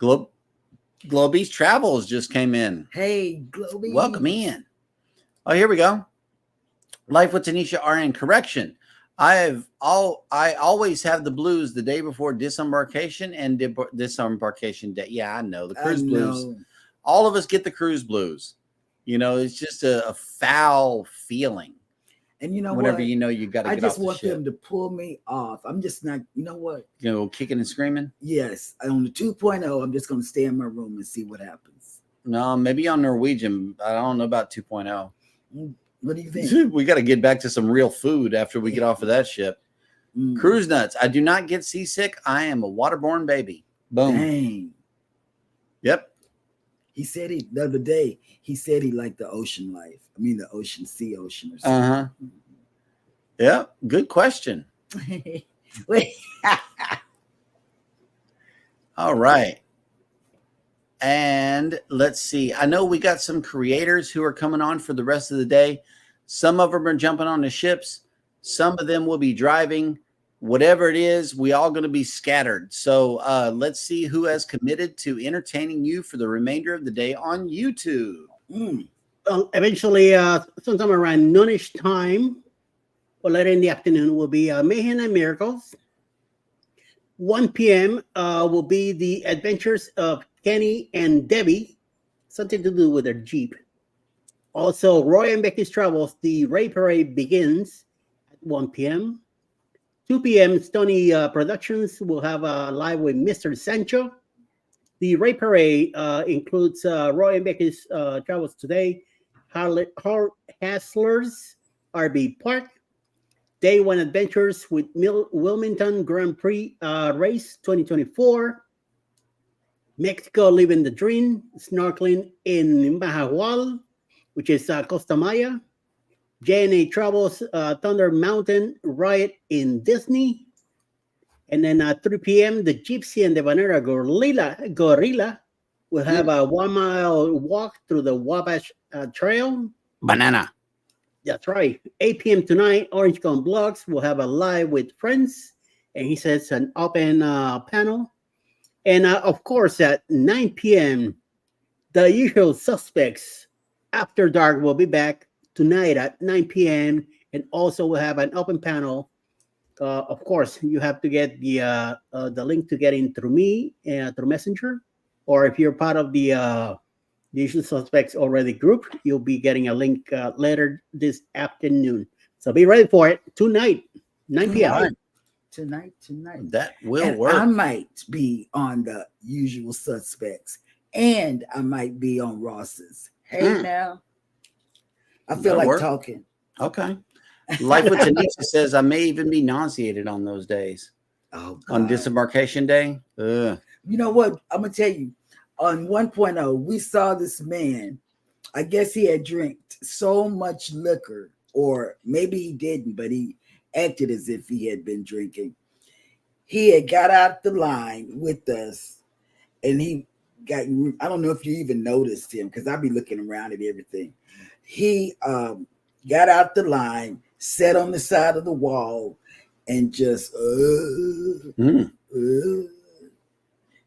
[SPEAKER 2] Globee's Travels just came in.
[SPEAKER 1] Hey, Globee.
[SPEAKER 2] Welcome in. Oh, here we go. Life with Tanisha RN. Correction. I always have the blues the day before disembarkation and disembarkation day. Yeah, I know the cruise blues. All of us get the cruise blues. You know, it's just a foul feeling.
[SPEAKER 1] And you know
[SPEAKER 2] whenever
[SPEAKER 1] what?
[SPEAKER 2] you know you got to get off the ship. I just want
[SPEAKER 1] them to pull me off. I'm just not, you know what?
[SPEAKER 2] You know, kicking and screaming?
[SPEAKER 1] Yes. On the 2.0, I'm just going to stay in my room and see what happens.
[SPEAKER 2] No, maybe on Norwegian. I don't know about 2.0.
[SPEAKER 1] What do you think?
[SPEAKER 2] We got to get back to some real food after we get off of that ship. Cruise Nuts. I do not get seasick. I am a waterborne baby. Boom.
[SPEAKER 1] Dang.
[SPEAKER 2] Yep.
[SPEAKER 1] He said the other day, he said he liked the ocean life. I mean, the ocean or something.
[SPEAKER 2] Yeah. Good question.
[SPEAKER 1] Wait.
[SPEAKER 2] All right. And let's see. I know we got some creators who are coming on for the rest of the day. Some of them are jumping on the ships. Some of them will be driving. Whatever it is, we all going to be scattered. So let's see who has committed to entertaining you for the remainder of the day on YouTube.
[SPEAKER 3] Eventually, sometime around noonish time or later in the afternoon will be Mayhem and Miracles. 1 p.m. Will be the adventures of Kenny and Debbie, something to do with their Jeep. Also, Roy and Becky's Travels, the Ray Parade begins at 1 p.m. 2 p.m. Stony Productions will have a live with Mr. Sancho. The Ray Parade includes Roy and Becky's Travels today, Haslers, RB Park, Day 1 Adventures with Wilmington Grand Prix Race 2024, Mexico Living the Dream, Snorkeling in Mahahual, which is Costa Maya, J&A Travels Thunder Mountain Riot in Disney, and then at 3 p.m. the Gypsy and the Banana Gorilla will have a 1 mile walk through the Wabash Trail.
[SPEAKER 2] Banana.
[SPEAKER 3] That's right. 8 p.m. tonight, Orange Cone Blogs will have a live with friends, and he says an open panel. And of course, at 9 p.m., the Usual Suspects After Dark will be back tonight at 9 p.m. and also we'll have an open panel. Of course, you have to get the link to get in through me through Messenger, or if you're part of the Usual Suspects already group, you'll be getting a link later this afternoon. So be ready for it tonight, 9 p.m.
[SPEAKER 1] Tonight.
[SPEAKER 2] That will work.
[SPEAKER 1] I might be on the Usual Suspects, and I might be on Ross's. Hey, now. I feel like talking.
[SPEAKER 2] Okay. Life with Tanisha says I may even be nauseated on those days.
[SPEAKER 1] Oh, God.
[SPEAKER 2] On disembarkation day. Ugh.
[SPEAKER 1] You know what? I'm going to tell you. On 1.0, we saw this man. I guess he had drank so much liquor, or maybe he didn't, but he acted as if he had been drinking. He had got out the line with us, and he got, I don't know if you even noticed him, because I'd be looking around at everything. He got out the line, sat on the side of the wall, and just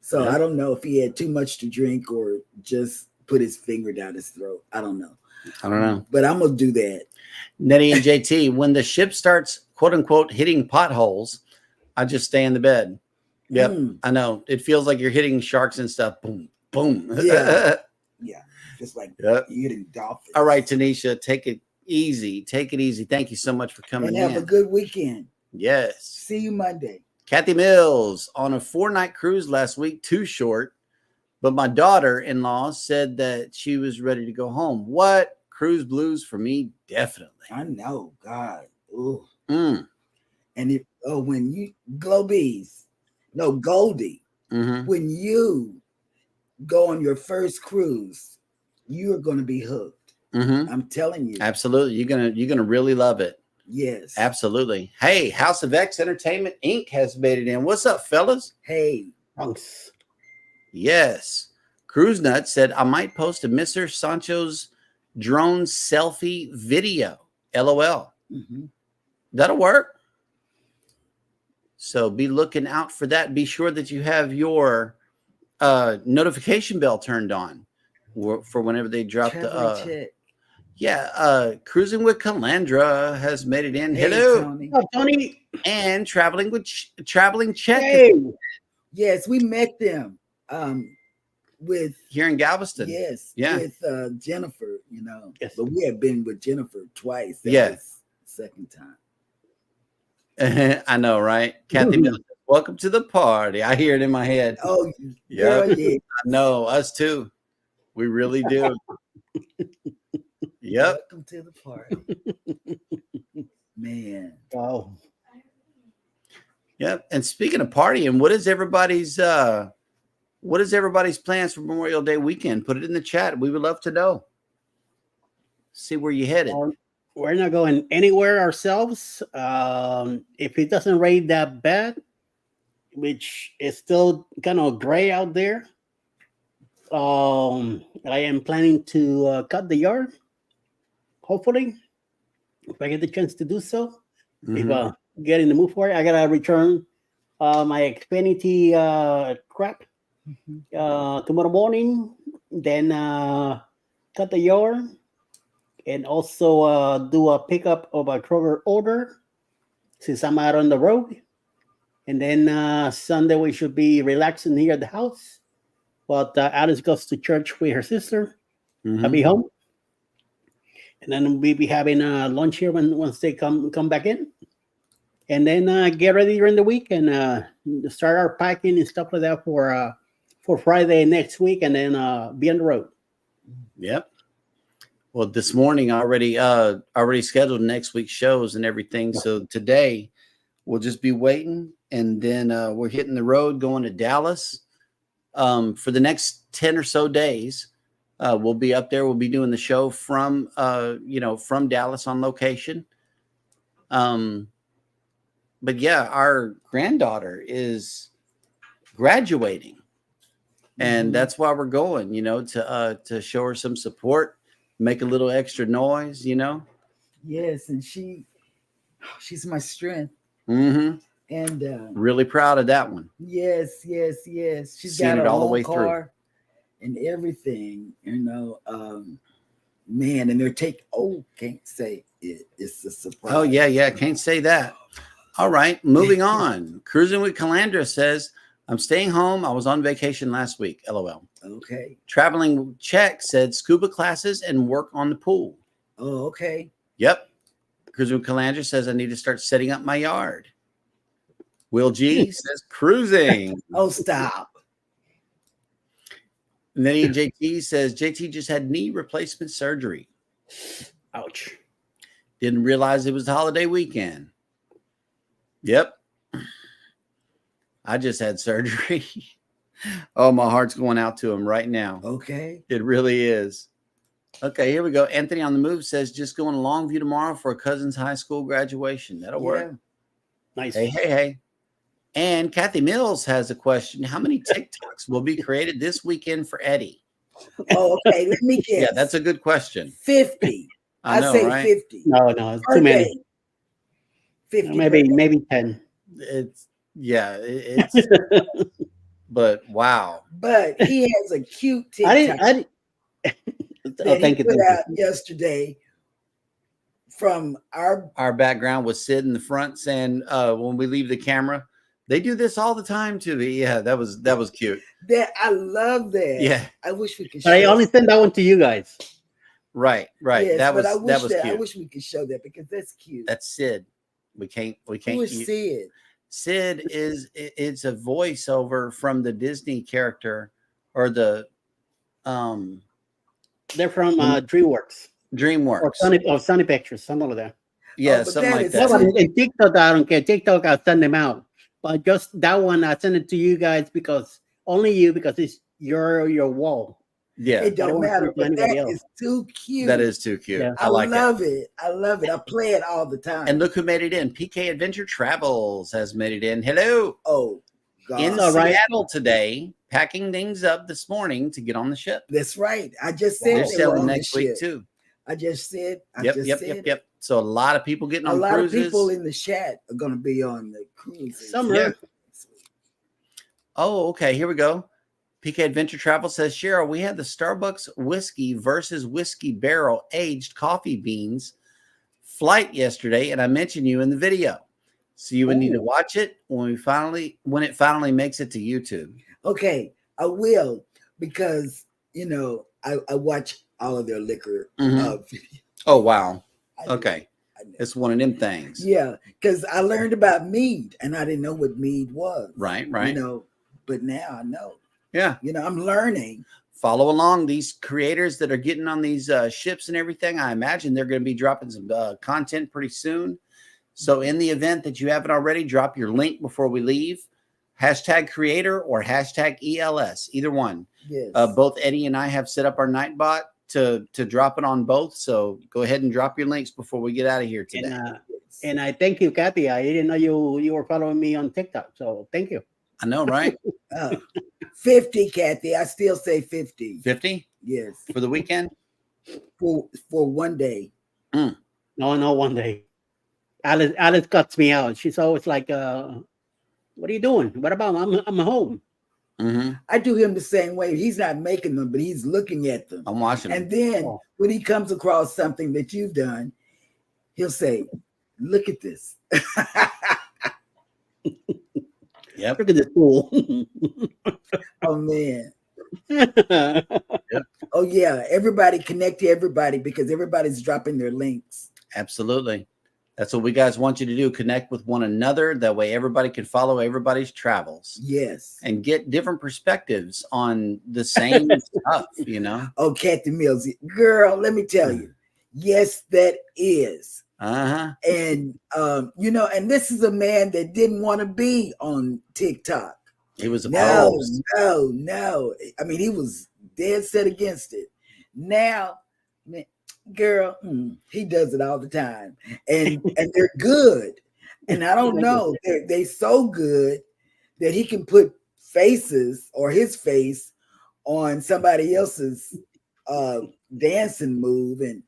[SPEAKER 1] So I don't know if he had too much to drink or just put his finger down his throat. I don't know. But I'm going to do that.
[SPEAKER 2] Nettie and JT, when the ship starts, quote unquote, hitting potholes, I just stay in the bed. Yep. I know. It feels like you're hitting sharks and stuff. Boom, boom.
[SPEAKER 1] Yeah. Yeah. Just like you're hitting dolphins.
[SPEAKER 2] All right, Tanisha, take it easy. Take it easy. Thank you so much for coming in.
[SPEAKER 1] And have a good weekend.
[SPEAKER 2] Yes.
[SPEAKER 1] See you Monday.
[SPEAKER 2] Kathy Mills on a 4-night cruise last week, too short, but my daughter-in-law said that she was ready to go home. What? Cruise blues for me? Definitely.
[SPEAKER 1] I know. God. Ooh.
[SPEAKER 2] Mm.
[SPEAKER 1] And when you Globees, No, Goldie.
[SPEAKER 2] Mm-hmm.
[SPEAKER 1] When you go on your first cruise, you're going to be hooked.
[SPEAKER 2] Mm-hmm.
[SPEAKER 1] I'm telling you.
[SPEAKER 2] Absolutely. You're gonna really love it.
[SPEAKER 1] Yes.
[SPEAKER 2] Absolutely. Hey, House of X Entertainment Inc. has made it in. What's up, fellas?
[SPEAKER 1] Hey.
[SPEAKER 3] Thanks.
[SPEAKER 2] Yes. Cruise Nut said, I might post a Mr. Sancho's drone selfie video. LOL.
[SPEAKER 1] Mm-hmm.
[SPEAKER 2] That'll work. So be looking out for that. Be sure that you have your notification bell turned on for whenever they drop Cruising with Calandra has made it in.
[SPEAKER 1] Hey,
[SPEAKER 2] Hello,
[SPEAKER 1] Tony.
[SPEAKER 3] Oh, Tony.
[SPEAKER 2] And traveling with traveling check.
[SPEAKER 3] Hey.
[SPEAKER 1] Yes, we met them with
[SPEAKER 2] here in Galveston.
[SPEAKER 1] Yes,
[SPEAKER 2] yeah,
[SPEAKER 1] with Jennifer. You know,
[SPEAKER 3] yes.
[SPEAKER 1] But we have been with Jennifer twice.
[SPEAKER 2] Yes,
[SPEAKER 1] second time.
[SPEAKER 2] I know, right? Kathy Miller, welcome to the party. I hear it in my head.
[SPEAKER 1] Oh, yeah. I
[SPEAKER 2] know, us too. We really do. Yep.
[SPEAKER 1] Welcome to the party. Man.
[SPEAKER 3] Wow.
[SPEAKER 2] Yep. And speaking of partying, what is everybody's plans for Memorial Day weekend? Put it in the chat. We would love to know. See where you headed.
[SPEAKER 3] We're not going anywhere ourselves. If it doesn't rain that bad, which is still kind of gray out there, I am planning to cut the yard. Hopefully, if I get the chance to do so.
[SPEAKER 2] Mm-hmm.
[SPEAKER 3] If get in the mood for it, I gotta return my Xfinity crap tomorrow morning. Then cut the yard, and also do a pickup of a Kroger order since I'm out on the road. And then Sunday we should be relaxing here at the house. But Alice goes to church with her sister.
[SPEAKER 2] Mm-hmm.
[SPEAKER 3] I'll be home. And then we'll be having lunch here once they come back in. And then get ready during the week and start our packing and stuff like that for Friday next week, and then be on the road.
[SPEAKER 2] Yep. Well, this morning I already scheduled next week's shows and everything. So today we'll just be waiting, and then we're hitting the road going to Dallas for the next 10 or so days. We'll be up there. We'll be doing the show from Dallas on location. But yeah, our granddaughter is graduating, and that's why we're going, to show her some support, make a little extra noise,
[SPEAKER 1] Yes, and she's my strength.
[SPEAKER 2] Mm-hmm.
[SPEAKER 1] And
[SPEAKER 2] really proud of that one.
[SPEAKER 1] Yes. She's
[SPEAKER 2] seen
[SPEAKER 1] got
[SPEAKER 2] it
[SPEAKER 1] her
[SPEAKER 2] all the
[SPEAKER 1] own
[SPEAKER 2] way
[SPEAKER 1] car
[SPEAKER 2] through
[SPEAKER 1] and everything, man. And they're can't say it. It's a surprise.
[SPEAKER 2] Oh yeah, can't say that. All right, moving on. Cruising with Calandra says, I'm staying home. I was on vacation last week. LOL.
[SPEAKER 1] Okay.
[SPEAKER 2] Traveling check said scuba classes and work on the pool.
[SPEAKER 1] Oh, okay.
[SPEAKER 2] Yep. Cruising with Calandra says, I need to start setting up my yard. Will G says cruising.
[SPEAKER 1] Oh, stop.
[SPEAKER 2] And then JT says, JT just had knee replacement surgery.
[SPEAKER 3] Ouch.
[SPEAKER 2] Didn't realize it was the holiday weekend. Yep. I just had surgery. Oh, my heart's going out to him right now.
[SPEAKER 1] Okay.
[SPEAKER 2] It really is. Okay, here we go. Anthony on the Move says, just going to Longview tomorrow for a cousin's high school graduation. That'll work.
[SPEAKER 3] Nice.
[SPEAKER 2] Hey. And Kathy Mills has a question. How many TikToks will be created this weekend for Eddie?
[SPEAKER 1] Oh, okay. Let me guess.
[SPEAKER 2] Yeah, that's a good question.
[SPEAKER 1] 50.
[SPEAKER 2] I know,
[SPEAKER 1] say
[SPEAKER 2] right?
[SPEAKER 1] 50.
[SPEAKER 3] No, it's too many.
[SPEAKER 1] 50.
[SPEAKER 3] Maybe 10.
[SPEAKER 2] It's but wow.
[SPEAKER 1] But he has a cute TikTok.
[SPEAKER 3] I didn't.
[SPEAKER 1] Thank you. Put out yesterday from
[SPEAKER 2] our background was Sid in the front saying, when we leave the camera, they do this all the time too. Yeah, that was cute.
[SPEAKER 1] That I love that.
[SPEAKER 2] Yeah,
[SPEAKER 1] I wish we could.
[SPEAKER 3] But I only sent that one to you guys.
[SPEAKER 2] Right.
[SPEAKER 1] Yes,
[SPEAKER 2] that was cute.
[SPEAKER 1] I wish we could show that because that's cute.
[SPEAKER 2] That's Sid. We can't.
[SPEAKER 1] Who is Sid?
[SPEAKER 2] Sid it's a voiceover from the Disney character or the
[SPEAKER 3] They're from DreamWorks
[SPEAKER 2] or
[SPEAKER 3] Sony Pictures, something like that.
[SPEAKER 2] Yeah, something like that.
[SPEAKER 3] In TikTok, I don't care. TikTok, I'll send them out. but just that one, I sent it to you guys because only you, because it's your wall.
[SPEAKER 2] Yeah,
[SPEAKER 1] It
[SPEAKER 3] I don't
[SPEAKER 1] don't
[SPEAKER 3] want to
[SPEAKER 1] matter,
[SPEAKER 3] send it to
[SPEAKER 1] but
[SPEAKER 3] anybody
[SPEAKER 1] that
[SPEAKER 3] else.
[SPEAKER 1] is too cute.
[SPEAKER 2] that is too cute.
[SPEAKER 3] Yeah.
[SPEAKER 2] I like it.
[SPEAKER 1] love it. I love it. I play it all the time.
[SPEAKER 2] And look who made it in. PK Adventure Travels has made it in. Hello.
[SPEAKER 1] oh, God.
[SPEAKER 2] In
[SPEAKER 3] all right.
[SPEAKER 2] Seattle today, packing things up this morning to get on the ship.
[SPEAKER 1] That's right. I just said
[SPEAKER 2] They're
[SPEAKER 1] they were
[SPEAKER 2] sailing
[SPEAKER 1] on the
[SPEAKER 2] next week
[SPEAKER 1] ship.
[SPEAKER 2] too.
[SPEAKER 1] I just said.
[SPEAKER 2] Yep. So a lot of people getting
[SPEAKER 1] A
[SPEAKER 2] on
[SPEAKER 1] lot
[SPEAKER 2] cruises.
[SPEAKER 1] of people in the chat are going to be on the cruises.
[SPEAKER 3] Summer.
[SPEAKER 2] Yeah. Oh, okay. Here we go. PK Adventure Travel says, Cheryl, we had the Starbucks whiskey versus whiskey barrel aged coffee beans flight yesterday, and I mentioned you in the video. So you would need to watch it when it finally makes it to YouTube.
[SPEAKER 1] Okay, I will, because I watch all of their liquor.
[SPEAKER 2] Mhm.
[SPEAKER 1] Videos.
[SPEAKER 2] Oh, wow.
[SPEAKER 1] I do.
[SPEAKER 2] Okay.
[SPEAKER 1] I know.
[SPEAKER 2] It's one of them things.
[SPEAKER 1] Yeah, because I learned about mead and I didn't know what mead was.
[SPEAKER 2] Right.
[SPEAKER 1] But now I know.
[SPEAKER 2] Yeah.
[SPEAKER 1] I'm learning.
[SPEAKER 2] Follow along. These creators that are getting on these ships and everything, I imagine they're going to be dropping some content pretty soon. So in the event that you haven't already, drop your link before we leave. #creator or #ELS, either one.
[SPEAKER 1] Yes.
[SPEAKER 2] Both Eddie and I have set up our Nightbot to drop it on both. So go ahead and drop your links before we get out of here today.
[SPEAKER 3] And I thank you, Kathy. I didn't know you were following me on TikTok. So thank you.
[SPEAKER 2] I know, right?
[SPEAKER 1] 50, Kathy. I still say 50.
[SPEAKER 2] 50
[SPEAKER 1] Yes.
[SPEAKER 2] for the weekend?
[SPEAKER 1] For one day.
[SPEAKER 3] No, one day. Alice cuts me out. She's always like, what are you doing? What about I'm home?
[SPEAKER 2] Mm-hmm.
[SPEAKER 1] I do him the same way. He's not making them, but he's looking at them.
[SPEAKER 2] I'm watching
[SPEAKER 1] And
[SPEAKER 2] them.
[SPEAKER 1] then when he comes across something that you've done, he'll say, look at this.
[SPEAKER 2] Yep.
[SPEAKER 3] Look at this fool.
[SPEAKER 1] Oh, man. Oh, yeah. Everybody connect to everybody because everybody's dropping their links.
[SPEAKER 2] Absolutely. That's what we guys want you to do. Connect with one another. That way everybody can follow everybody's travels.
[SPEAKER 1] Yes.
[SPEAKER 2] And get different perspectives on the same stuff,
[SPEAKER 1] Oh, Kathy Mills. Girl, let me tell you. Yes, that is.
[SPEAKER 2] Uh-huh.
[SPEAKER 1] And, and this is a man that didn't want to be on TikTok.
[SPEAKER 2] He was opposed.
[SPEAKER 1] No. I mean, he was dead set against it. Now, man, girl, he does it all the time. And they're good. And I don't know, they so good that he can put faces or his face on somebody else's dancing move, and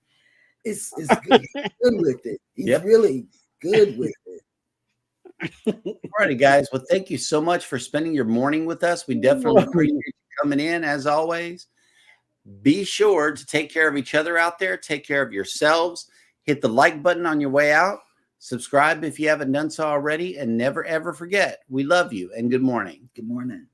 [SPEAKER 1] it's good. He's good with it. He's really good with it.
[SPEAKER 2] All righty, guys. Well, thank you so much for spending your morning with us. We definitely appreciate you coming in, as always. Be sure to take care of each other out there. Take care of yourselves. Hit the like button on your way out. Subscribe if you haven't done so already. And never, ever forget, we love you and good morning.
[SPEAKER 1] Good morning.